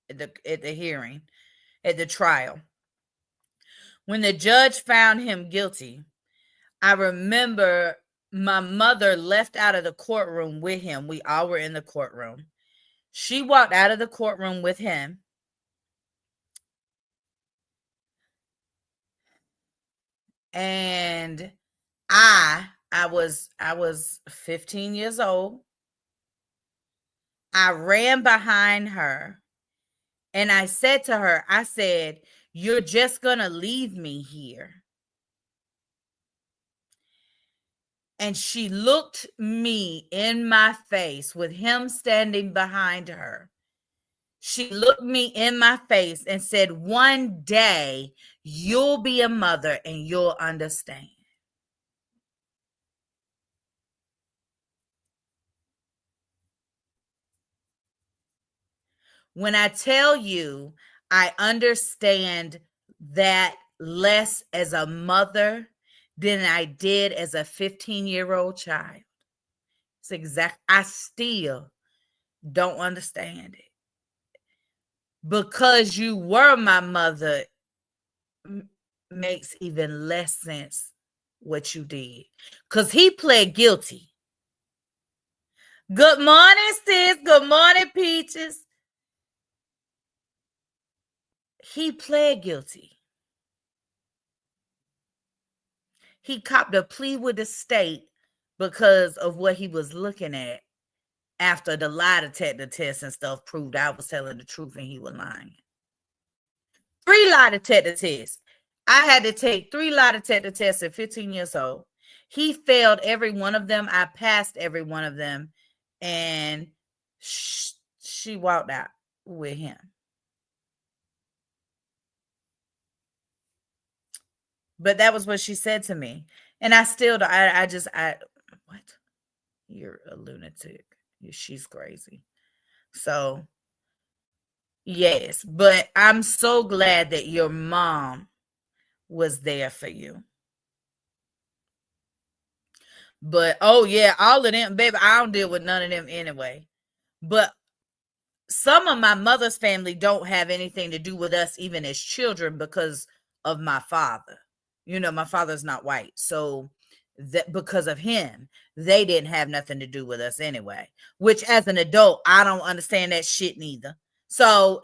at the hearing, at the trial, when the judge found him guilty, I remember my mother left out of the courtroom with him. We all were in the courtroom. She walked out of the courtroom with him. And I was 15 years old. I ran behind her and I said to her, I said, "You're just going to leave me here." And she looked me in my face with him standing behind her. She looked me in my face and said, "One day you'll be a mother and you'll understand." When I tell you, I understand that less as a mother than I did as a 15-year-old child. It's exact. I still don't understand it. Because you were my mother makes even less sense what you did. Because he pled guilty. Good morning, sis. Good morning, Peaches. He pled guilty. He copped a plea with the state because of what he was looking at after the lie detector test and stuff proved I was telling the truth and he was lying. 3 lie detector tests. I had to take 3 lie detector tests at 15 years old. He failed every one of them. I passed every one of them. And she walked out with him. But that was what she said to me. And I still, what? You're a lunatic. She's crazy. So, yes. But I'm so glad that your mom was there for you. But, oh, yeah, all of them, baby, I don't deal with none of them anyway. But some of my mother's family don't have anything to do with us, even as children, because of my father. You know, my father's not white. So that because of him, they didn't have nothing to do with us anyway. Which as an adult, I don't understand that shit neither. So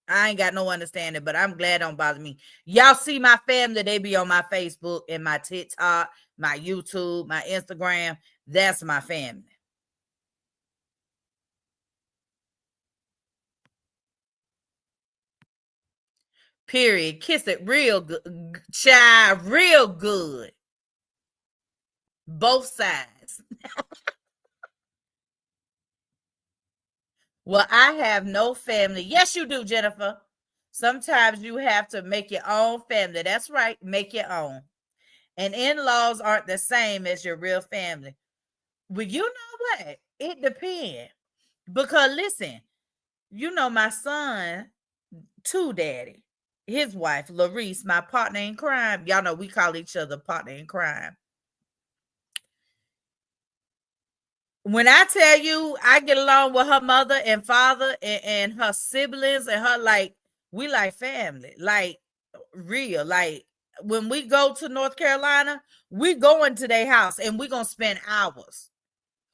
I ain't got no understanding, but I'm glad it don't bother me. Y'all see my family, they be on my Facebook and my TikTok, my YouTube, my Instagram. That's my family. Period. Kiss it real good, child, real good. Both sides. Well, I have no family. Yes, you do, Jennifer. Sometimes you have to make your own family. That's right. Make your own. And in-laws aren't the same as your real family. Well, you know what? It depends. Because listen, you know my son, too, daddy. his wife, Larice, my partner in crime. Y'all know we call each other partner in crime. When I tell you I get along with her mother and father and her siblings and her, like, we like family, like real. Like when we go to North Carolina, we going to their house and we gonna spend hours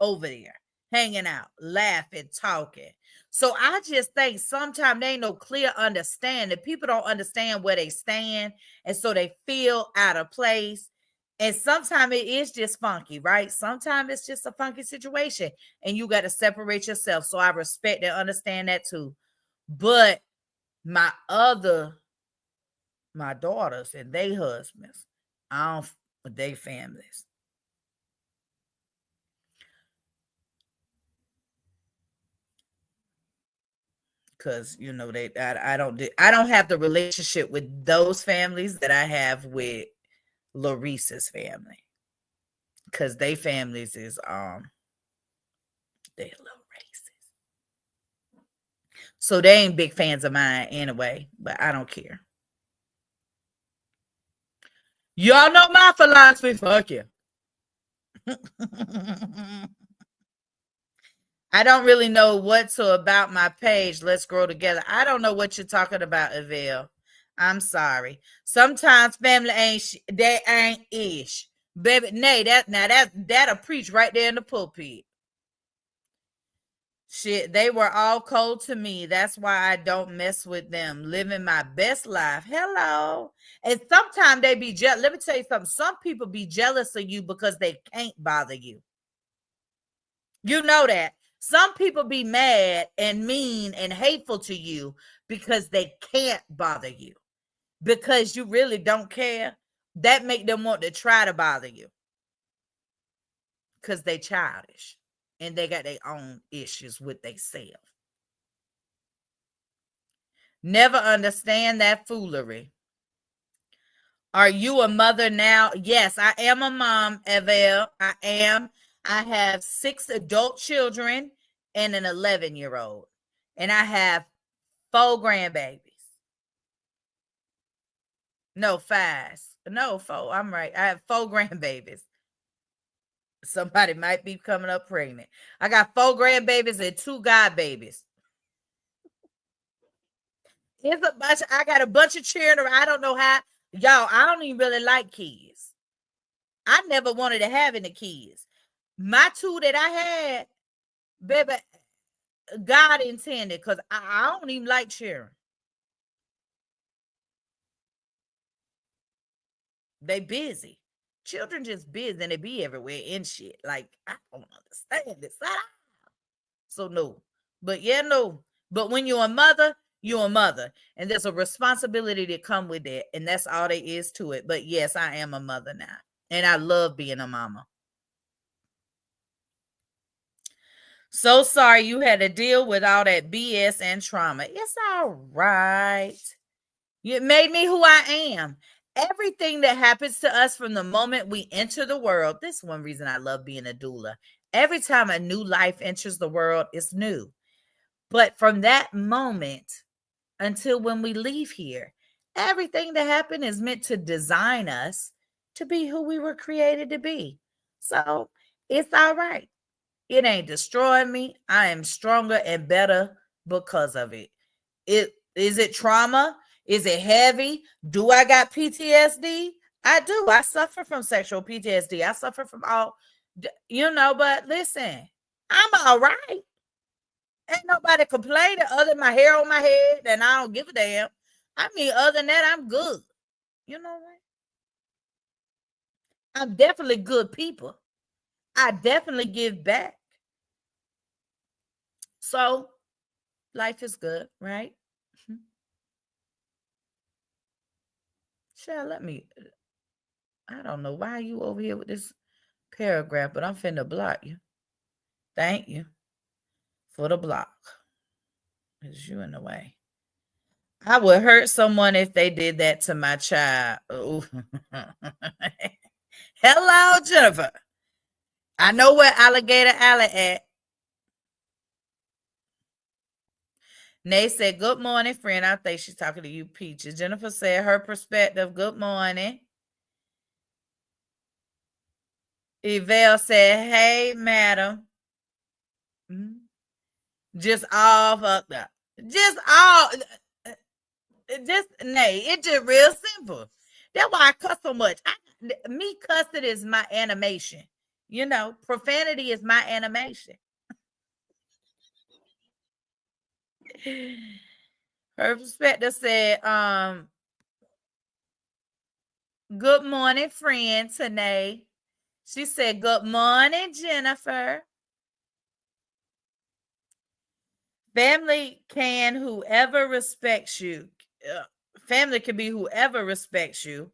over there hanging out, laughing, talking. So I just think sometimes there ain't no clear understanding. People don't understand where they stand, and so they feel out of place. And sometimes it is just funky, right? Sometimes it's just a funky situation, and you got to separate yourself. So I respect and understand that too. But my daughters and their husbands, I don't with their families. Because I don't have the relationship with those families that I have with Larice's family, because they families is they a little racist, so they ain't big fans of mine anyway. But I don't care. Y'all know my philosophy. Fuck you. I don't really know what's about my page. Let's grow together. I don't know what you're talking about, Avelle. I'm sorry. Sometimes family they ain't ish. Baby, nay, that'll preach right there in the pulpit. Shit, they were all cold to me. That's why I don't mess with them. Living my best life. Hello. And sometimes they be jealous. Let me tell you something. Some people be jealous of you because they can't bother you. You know that. Some people be mad and mean and hateful to you because they can't bother you. Because you really don't care. That make them want to try to bother you. Because they childish. And they got their own issues with themselves. Never understand that foolery. Are you a mother now? Yes, I am a mom, Avelle. I am. I have 6 adult children and an 11-year-old. And I have 4 grandbabies. No, 5. No, 4. I'm right. I have 4 grandbabies. Somebody might be coming up pregnant. I got 4 grandbabies and 2 godbabies. It's a bunch. I got a bunch of children. I don't know how. Y'all, I don't even really like kids. I never wanted to have any kids. My 2 that I had, baby, God intended, because I don't even like children. They busy. Children just busy and they be everywhere in shit. Like, I don't understand this. So no. But yeah, no. But when you're a mother, you're a mother. And there's a responsibility that come with it. And that's all there is to it. But yes, I am a mother now. And I love being a mama. So sorry you had to deal with all that BS and trauma. It's all right. It made me who I am. Everything that happens to us from the moment we enter the world, this is one reason I love being a doula. Every time a new life enters the world, it's new. But from that moment until when we leave here, everything that happened is meant to design us to be who we were created to be. So it's all right. It ain't destroying me. I am stronger and better because of it. Is it trauma? Is it heavy? Do I got PTSD? I do. I suffer from sexual PTSD. I suffer from all, but listen, I'm all right. Ain't nobody complaining other than my hair on my head, and I don't give a damn. I mean, other than that, I'm good. You know what? I'm definitely good people. I definitely give back. So life is good, right? Sure, I don't know why you over here with this paragraph, but I'm finna block you. Thank you for the block. Is you in the way. I would hurt someone if they did that to my child. Hello, Jennifer. I know where Alligator Alley at. Nay said, good morning, friend. I think she's talking to you, Peaches. Jennifer said her perspective, good morning. Yvelle said, hey, madam. Just all fucked up. Just all, just, Nay, it's just real simple. That's why I cuss so much. Me cussing is my animation. You know, profanity is my animation. Her perspective said, good morning, friend, Tanae. She said, good morning, Jennifer. Family can whoever respects you. Family can be whoever respects you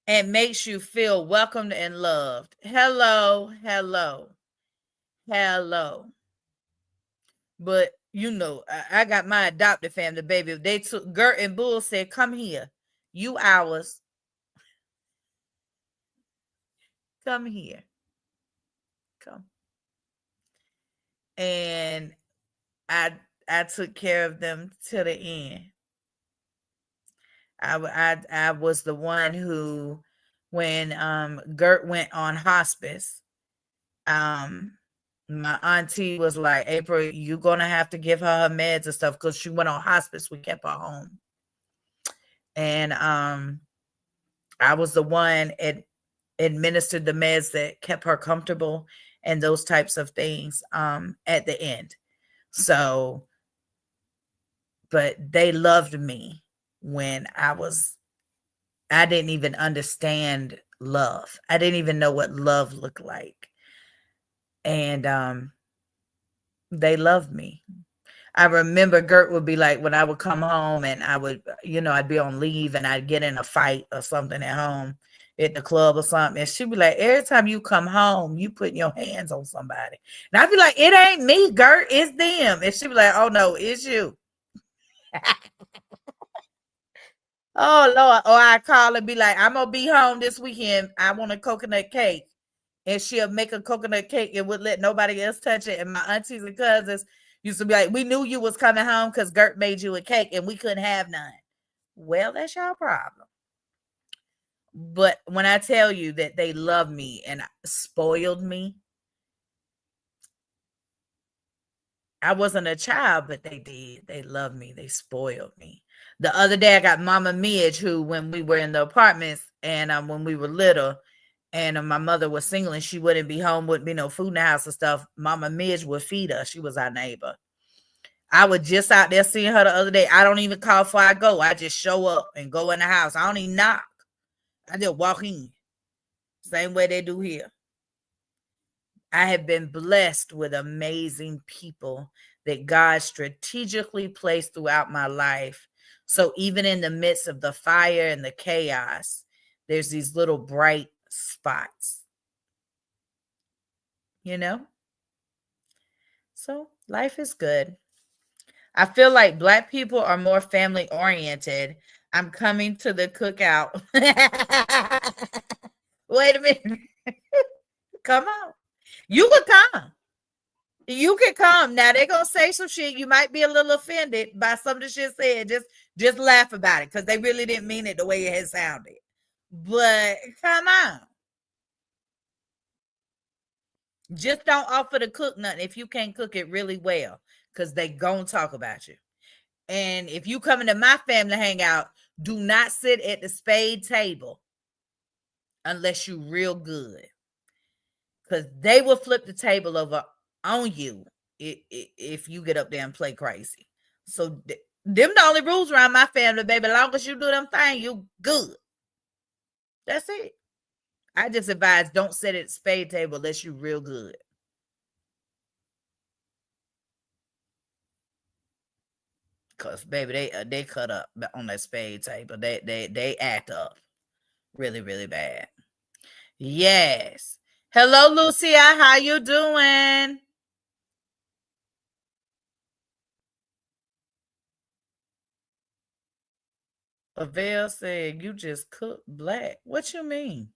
and makes you feel welcomed and loved. Hello, hello, hello. But you know, I got my adopted family, baby. They took Gert and Bull said, come here. You ours. Come here. Come. And I took care of them to the end. I was the one who, when Gert went on hospice, my auntie was like, April, you're gonna have to give her meds and stuff because she went on hospice. We kept her home. And I was the one administered the meds that kept her comfortable and those types of things at the end. So, but they loved me when I didn't even understand love. I didn't even know what love looked like. And they loved me. I remember Gert would be like, when I would come home and I would, I'd be on leave and I'd get in a fight or something at home at the club or something. And she'd be like, every time you come home, you putting your hands on somebody. And I'd be like, it ain't me, Gert, it's them. And she'd be like, oh no, it's you. Oh Lord. Or I call and be like, I'm gonna be home this weekend. I want a coconut cake. And she'll make a coconut cake and would let nobody else touch it. And my aunties and cousins used to be like, we knew you was coming home because Gert made you a cake and we couldn't have none. Well, that's your problem. But when I tell you that they love me and spoiled me, I wasn't a child, but they did. They loved me. They spoiled me. The other day, I got Mama Midge, who, when we were in the apartments and when we were little, and my mother was single and she wouldn't be home, wouldn't be no food in the house and stuff, Mama Midge would feed us. She was our neighbor. I was just out there seeing her the other day. I don't even call before I go. I just show up and go in the house. I don't even knock. I just walk in. Same way they do here. I have been blessed with amazing people that God strategically placed throughout my life. So even in the midst of the fire and the chaos, there's these little bright spots, So life is good. I feel like Black people are more family oriented. I'm coming to the cookout. Wait a minute. Come on. You can come. You can come. Now they're gonna say some shit. You might be a little offended by some of the shit said. Just laugh about it because they really didn't mean it the way it had sounded. But come on. Just don't offer to cook nothing if you can't cook it really well, because they gonna talk about you. And if you come into my family hangout, do not sit at the spade table unless you real good, because they will flip the table over on you if you get up there and play crazy. So them the only rules around my family, baby. As long as you do them things, you good. That's it. I just advise don't sit at the spade table unless you real good. Cause baby, they cut up on that spade table. They act up really, really bad. Yes. Hello, Lucia. How you doing? Avell said you just cook black. What you mean?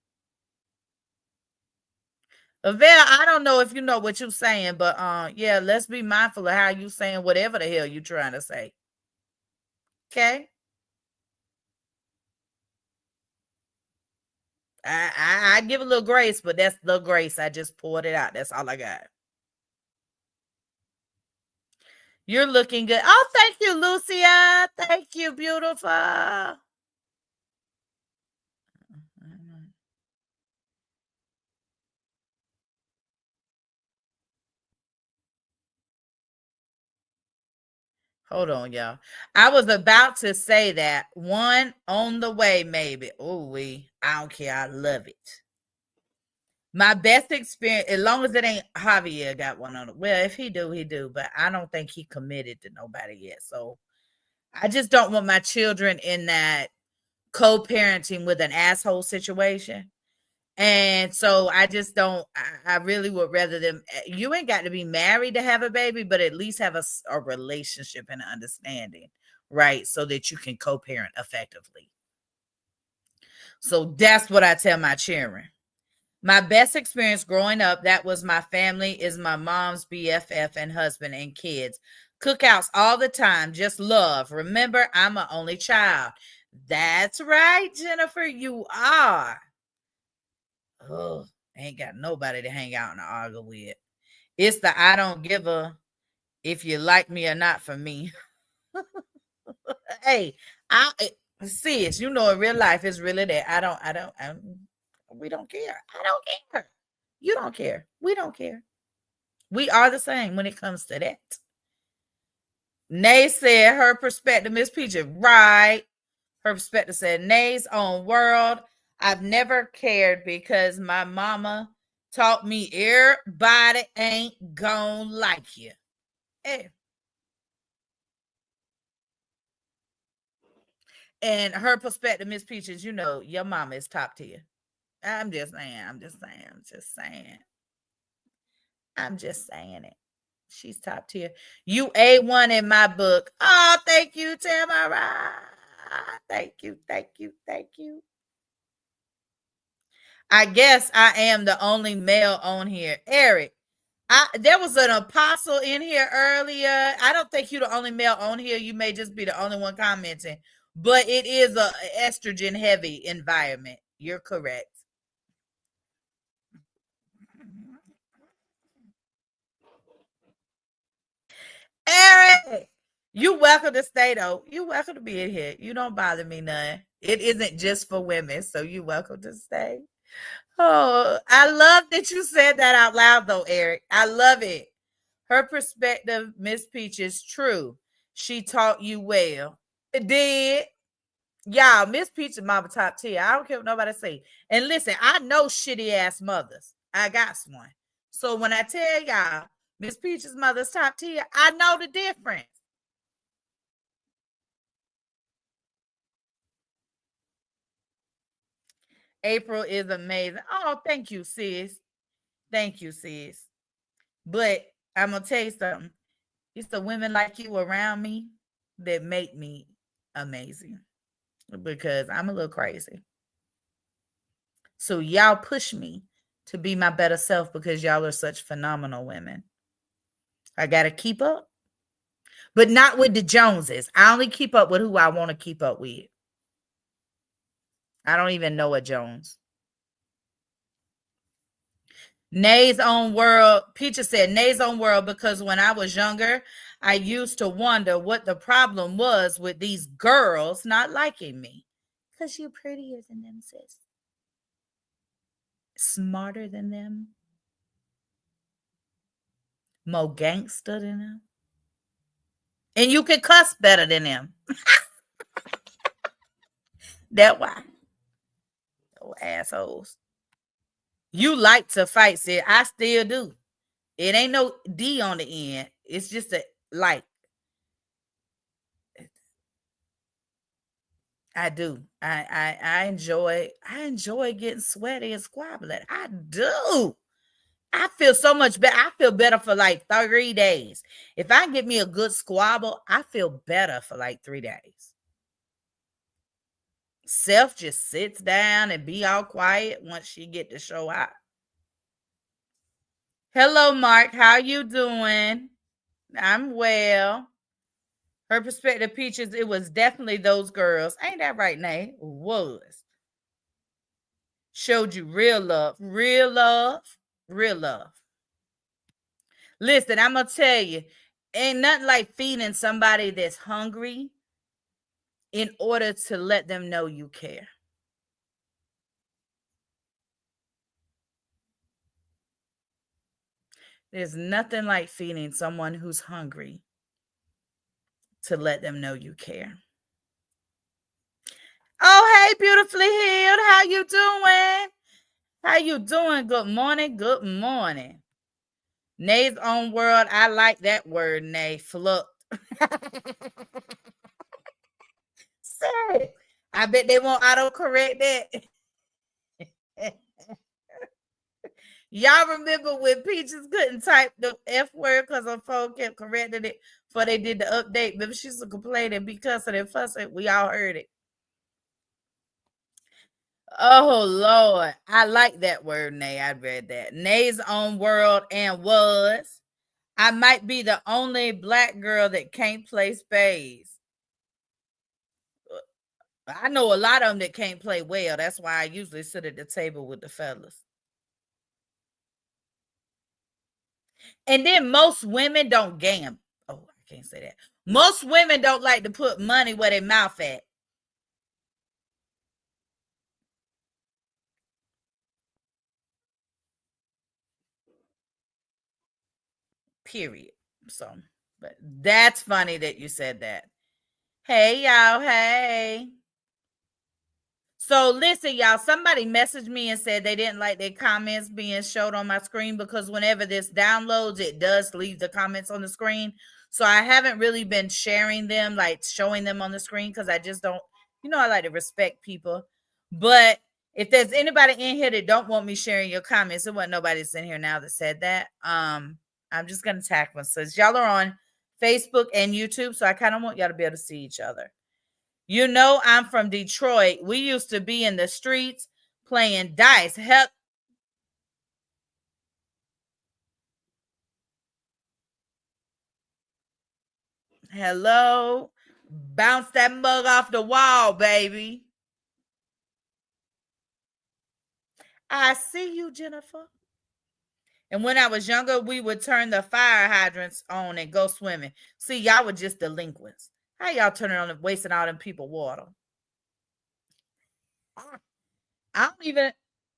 Avell, I don't know if you know what you're saying, but yeah, let's be mindful of how you saying whatever the hell you trying to say. Okay. I give a little grace, but that's the grace. I just poured it out. That's all I got. You're looking good. Oh, thank you, Lucia. Thank you, beautiful. Hold on, y'all. I was about to say that one on the way, maybe. Oh, I don't care. I love it. My best experience, as long as it ain't Javier got one on it. Well, if he do, he do. But I don't think he committed to nobody yet. So I just don't want my children in that co-parenting with an asshole situation. And so I just don't. I really would rather them. You ain't got to be married to have a baby, but at least have a relationship and an understanding, right? So that you can co-parent effectively. So that's what I tell my children. My best experience growing up, that was my family, is my mom's BFF and husband and kids. Cookouts all the time, just love. Remember, I'm an only child. That's right, Jennifer, you are. Oh, ain't got nobody to hang out and argue with. It's the I don't give a if you like me or not for me. Hey, sis, you know in real life it's really that we don't care. I don't care. You don't care. We don't care. We are the same when it comes to that. Nay said her perspective, Miss Peaches, right. Her perspective said, Nay's own world. I've never cared because my mama taught me everybody ain't gonna like you. Hey. And her perspective, Miss Peaches, you know, your mama is top tier. I'm just saying, I'm just saying, I'm just saying. I'm just saying it. She's top tier. You A1 in my book. Oh, thank you, Tamara. Thank you, thank you, thank you. I guess I am the only male on here. Eric, there was an apostle in here earlier. I don't think you're the only male on here. You may just be the only one commenting, but it is a estrogen heavy environment. You're correct. Eric, you welcome to stay though. You welcome to be in here. You don't bother me none. It isn't just for women, so you welcome to stay. Oh, I love that you said that out loud though, Eric. I love it. Her perspective, Miss Peach, is true. She taught you well. It did. Y'all, Miss Peach and Mama top tier. I don't care what nobody say. And listen, I know shitty ass mothers. I got one. So when I tell y'all Miss Peach's mother's top tier, I know the difference. April is amazing. Oh, thank you, sis. Thank you, sis. But I'm gonna tell you something. It's the women like you around me that make me amazing because I'm a little crazy. So y'all push me to be my better self because y'all are such phenomenal women. I gotta keep up, but not with the Joneses. I only keep up with who I want to keep up with. I don't even know a Jones. Nay's own world. Peaches said Nay's own world because when I was younger, I used to wonder what the problem was with these girls not liking me. Because you're prettier than them, sis. Smarter than them. More gangster than them. And you can cuss better than them. That why. Oh, assholes. You like to fight, sis. I still do. It ain't no D on the end. It's just a like. I do. I enjoy getting sweaty and squabbling. I do. I feel so much better. I feel better for like 3 days. If I get me a good squabble, I feel better for like 3 days. Self just sits down and be all quiet once she get to show out. Hello, Mark. How you doing? I'm well. Her perspective peaches, it was definitely those girls. Ain't that right, Nay? Was. Showed you real love. Real love. Real love. Listen, I'm going to tell you, ain't nothing like feeding somebody that's hungry in order to let them know you care. There's nothing like feeding someone who's hungry to let them know you care. Oh, hey, beautifully healed. How you doing? How you doing? Good morning. Good morning. Nay's own world. I like that word, Nay. Fluck. Say, I bet they won't autocorrect that. Y'all remember when Peaches couldn't type the F word because her phone kept correcting it before they did the update? Remember, she used to complain and be cussing and fussing. We all heard it. Oh Lord, I like that word, Nay. I read that. Nay's own world and was. I might be the only black girl that can't play spades. I know a lot of them that can't play well. That's why I usually sit at the table with the fellas. And then most women don't gamble. Oh, I can't say that. Most women don't like to put money where their mouth at. Period. So, but that's funny that you said that. Hey, y'all. Hey. So listen, y'all, somebody messaged me and said they didn't like their comments being showed on my screen because whenever this downloads, it does leave the comments on the screen. So I haven't really been sharing them, like showing them on the screen, because I just don't, I like to respect people. But if there's anybody in here that don't want me sharing your comments, there wasn't nobody that's in here now that said that. I'm just gonna tag one. So y'all are on Facebook and YouTube, so I kind of want y'all to be able to see each other. You know, I'm from Detroit. We used to be in the streets playing dice. Hello. Bounce that mug off the wall, baby. I see you, Jennifer. And when I was younger, we would turn the fire hydrants on and go swimming. See, y'all were just delinquents. How y'all turning on and wasting all them people water? I don't even,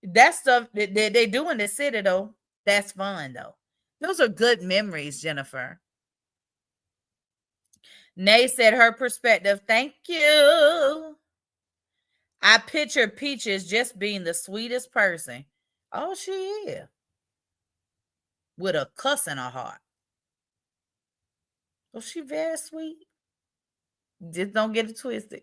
that stuff that they do in the city, though, that's fun, though. Those are good memories, Jennifer. Nay said her perspective. Thank you. I picture Peaches just being the sweetest person. Oh, she is. With a cuss in her heart. Oh, she very sweet. Just don't get it twisted.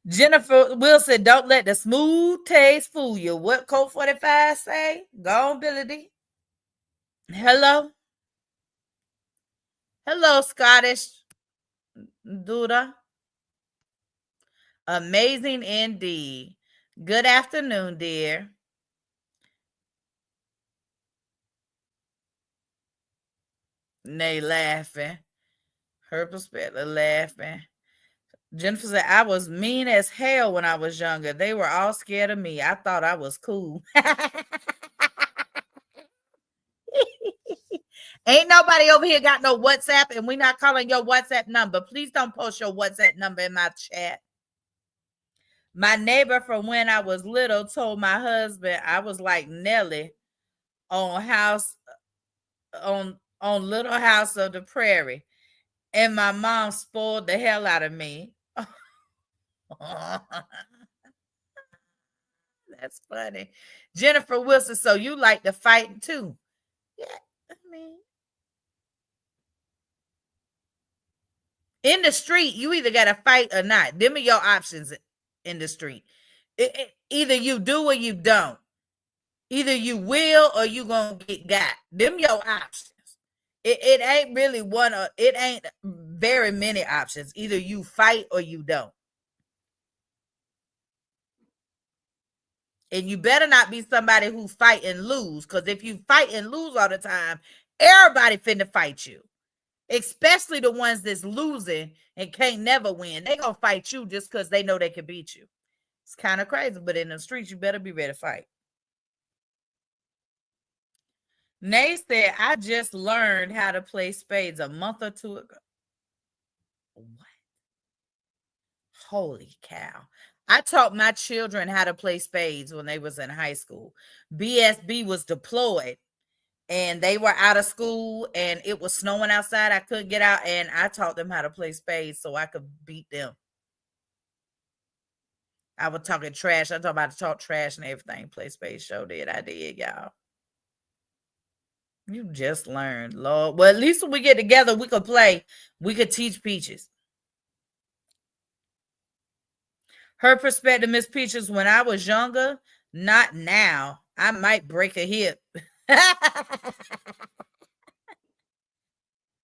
Jennifer Wilson, don't let the smooth taste fool you. What Code 45 say? Go on, Billy D. Hello. Hello, Scottish Duda. Amazing indeed. Good afternoon, dear. Nay laughing. Her perspective laughing. Jennifer said, I was mean as hell when I was younger. They were all scared of me. I thought I was cool. Ain't nobody over here got no WhatsApp, and we not calling your WhatsApp number. Please don't post your WhatsApp number in my chat. My neighbor from when I was little told my husband I was like Nelly on house on Little House of the Prairie. And my mom spoiled the hell out of me. That's funny. Jennifer Wilson, so you like to fight too? Yeah, I mean, in the street, you either got to fight or not. Them are your options in the street. Either you do or you don't. Either you will or you gonna get got. Them your options. It ain't really one. It ain't very many options. Either you fight or you don't. And you better not be somebody who fight and lose, because if you fight and lose all the time, everybody finna fight you. Especially the ones that's losing and can't never win. They gonna fight you just because they know they can beat you. It's kind of crazy, but in the streets, you better be ready to fight. Nay said, I just learned how to play spades a month or two ago. What? Holy cow. I taught my children how to play spades when they was in high school. BSB was deployed and they were out of school and it was snowing outside. I couldn't get out and I taught them how to play spades so I could beat them. I was talking trash. I talk about to talk trash and everything. Play spades show did. I did, y'all. You just learned, Lord. Well, at least when we get together, we could play. We could teach Peaches. Her perspective, Miss Peaches, when I was younger, not now. I might break a hip.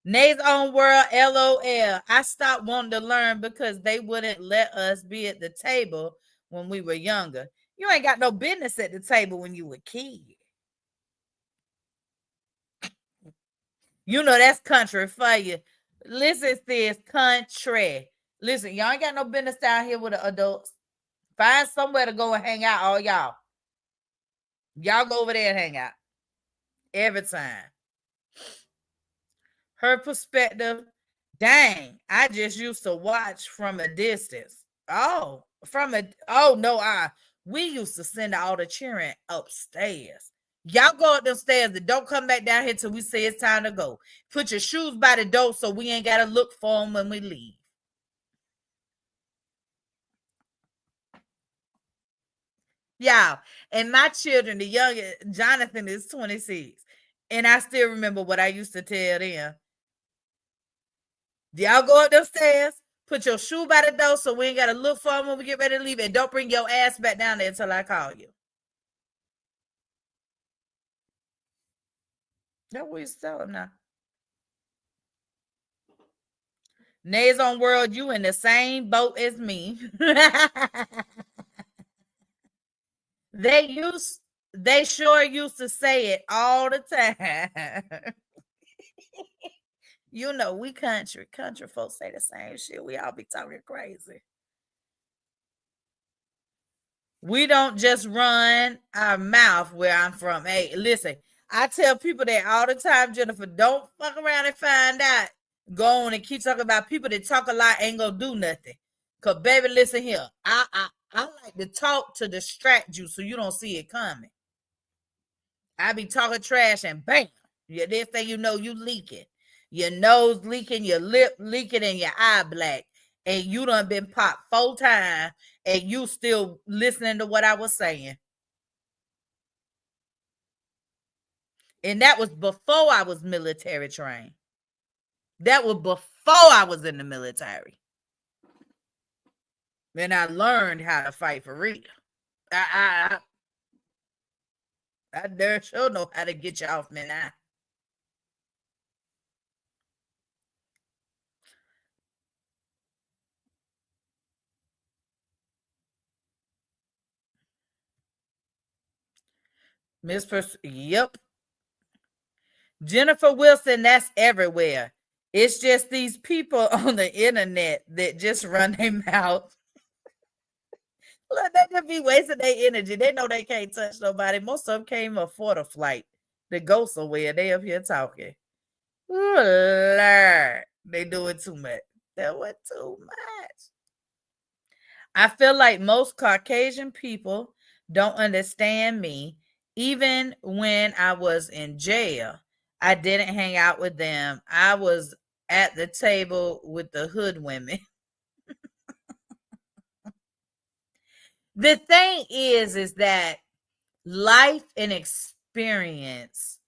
Nay's own world, LOL. I stopped wanting to learn because they wouldn't let us be at the table when we were younger. You ain't got no business at the table when you were a kid. You know that's country for you. Listen, sis, country. Listen, y'all ain't got no business down here with the adults. Find somewhere to go and hang out, all y'all. Y'all go over there and hang out. Every time. Her perspective, dang, I just used to watch from a distance. Oh, we used to send all the cheering upstairs. Y'all go up them stairs and don't come back down here till we say it's time to go. Put your shoes by the door so we ain't got to look for them when we leave. Y'all, and my children, the youngest, Jonathan is 26. And I still remember what I used to tell them. Y'all go up those stairs, put your shoe by the door so we ain't got to look for them when we get ready to leave. And don't bring your ass back down there until I call you. That's what you tell them now. Nay's on world, you in the same boat as me. They sure used to say it all the time. You know, we country folks say the same shit. We all be talking crazy. We don't just run our mouth where I'm from. Hey, listen, I tell people that all the time, Jennifer, don't fuck around and find out. Go on and keep talking about people that talk a lot ain't gonna do nothing. Cause baby, listen here. I like to talk to distract you so you don't see it coming. I be talking trash and bam. Yeah, this thing you know you leaking. Your nose leaking, your lip leaking, and your eye black. And you done been popped 4 times and you still listening to what I was saying. And that was before I was military trained. That was before I was in the military. And I learned how to fight for real. I damn sure know how to get you off me now. Yep. Jennifer Wilson, that's everywhere. It's just these people on the internet that just run their mouth. Look, they just be wasting their energy. They know they can't touch nobody. Most of them can't even afford a flight to go somewhere. They up here talking. Ooh, Lord. They doing too much. They doing too much. I feel like most Caucasian people don't understand me. Even when I was in jail, I didn't hang out with them. I was at the table with the hood women. The thing is that life and experience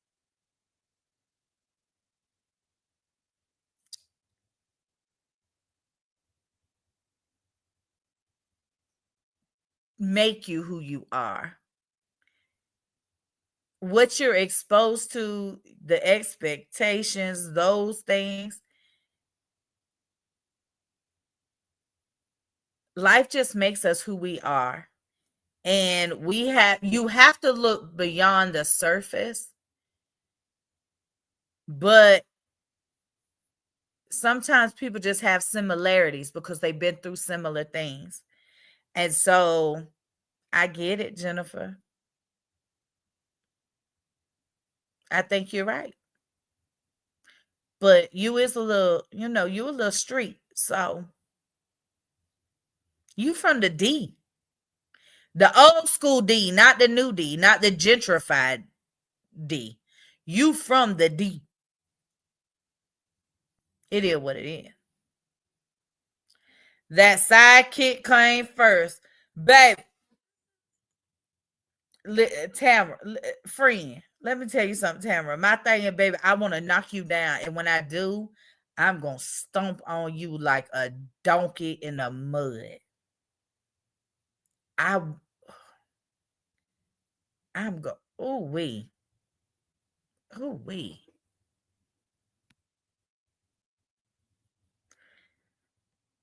make you who you are. What you're exposed to, the expectations, those things. Life just makes us who we are. And you have to look beyond the surface, but sometimes people just have similarities because they've been through similar things. And so I get it, Jennifer. I think you're right. But you is a little, you a little street. So you from the D. The old school D, not the new D, not the gentrified D. You from the D. It is what it is. That sidekick came first. Baby, Tamara, friend, let me tell you something, Tamara. My thing is, baby, I want to knock you down. And when I do, I'm going to stomp on you like a donkey in the mud. I'm go. Ooh wee. Ooh wee.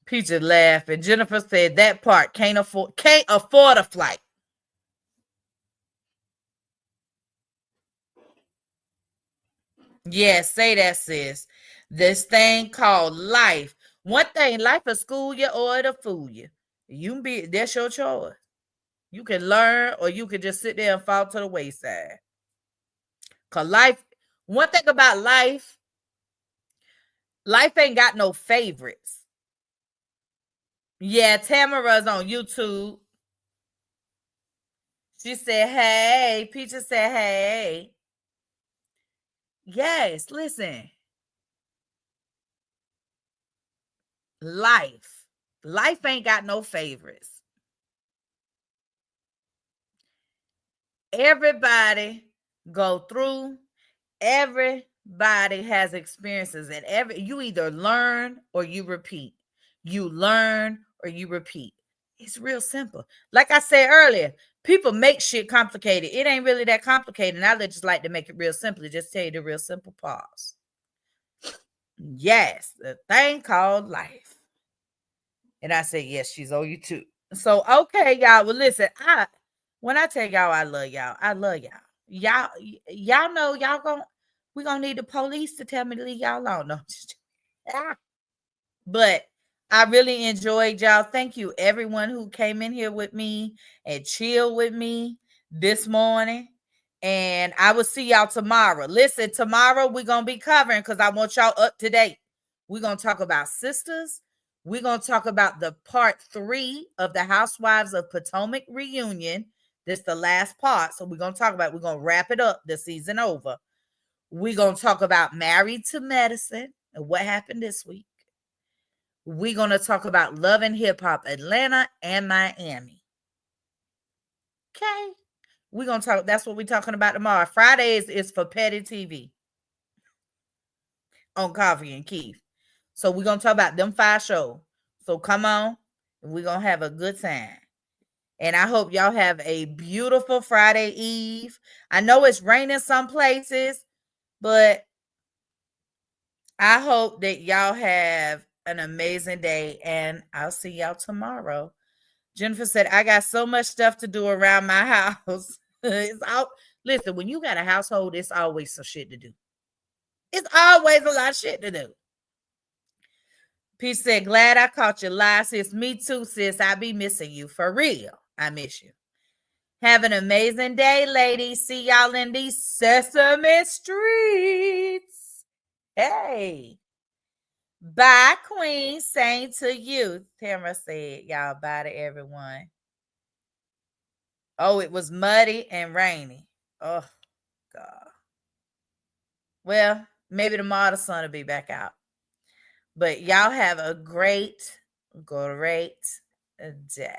Peaches laughed, and Jennifer said that part can't afford a flight. Yeah, say that, sis. This thing called life. One thing, life will school you or it'll fool you. That's your choice. You can learn or you can just sit there and fall to the wayside. Cause one thing about life ain't got no favorites. Yeah, Tamara's on YouTube. She said, hey. Peaches said, hey. Yes, listen. Life ain't got no favorites. Everybody go through. Everybody has experiences, and you either learn or you repeat. You learn or you repeat. It's real simple. Like I said earlier, people make shit complicated. It ain't really that complicated. And I just like to make it real simple. Just tell you the real simple parts. Yes, the thing called life. And I said, yes, she's on you too. So, okay, y'all. Well, listen, when I tell y'all I love y'all, I love y'all. Y'all know we gonna need the police to tell me to leave y'all alone. No, but I really enjoyed y'all. Thank you, everyone who came in here with me and chilled with me this morning. And I will see y'all tomorrow. Listen, tomorrow we're gonna be covering because I want y'all up to date. We're gonna talk about sisters. We're gonna talk about the part 3 of the Housewives of Potomac reunion. This is the last part. So we're gonna wrap it up, the season over. We're gonna talk about Married to Medicine and what happened this week. We're gonna talk about Love and Hip Hop Atlanta and Miami. Okay. We're gonna talk. That's what we're talking about tomorrow. Fridays is for Petty TV on Koffee and Kief. So we're gonna talk about them 5 shows. So come on, we're gonna have a good time. And I hope y'all have a beautiful Friday Eve. I know it's raining some places, but I hope that y'all have an amazing day. And I'll see y'all tomorrow. Jennifer said, I got so much stuff to do around my house. Listen, when you got a household, it's always some shit to do. It's always a lot of shit to do. Peace said, glad I caught you live, sis. Me too, sis. I be missing you. For real. I miss you. Have an amazing day, ladies. See y'all in these Sesame Streets. Hey. Bye, Queen. Same to you. Tamara said, y'all bye to everyone. Oh, it was muddy and rainy. Oh, God. Well, maybe tomorrow the sun will be back out. But y'all have a great day.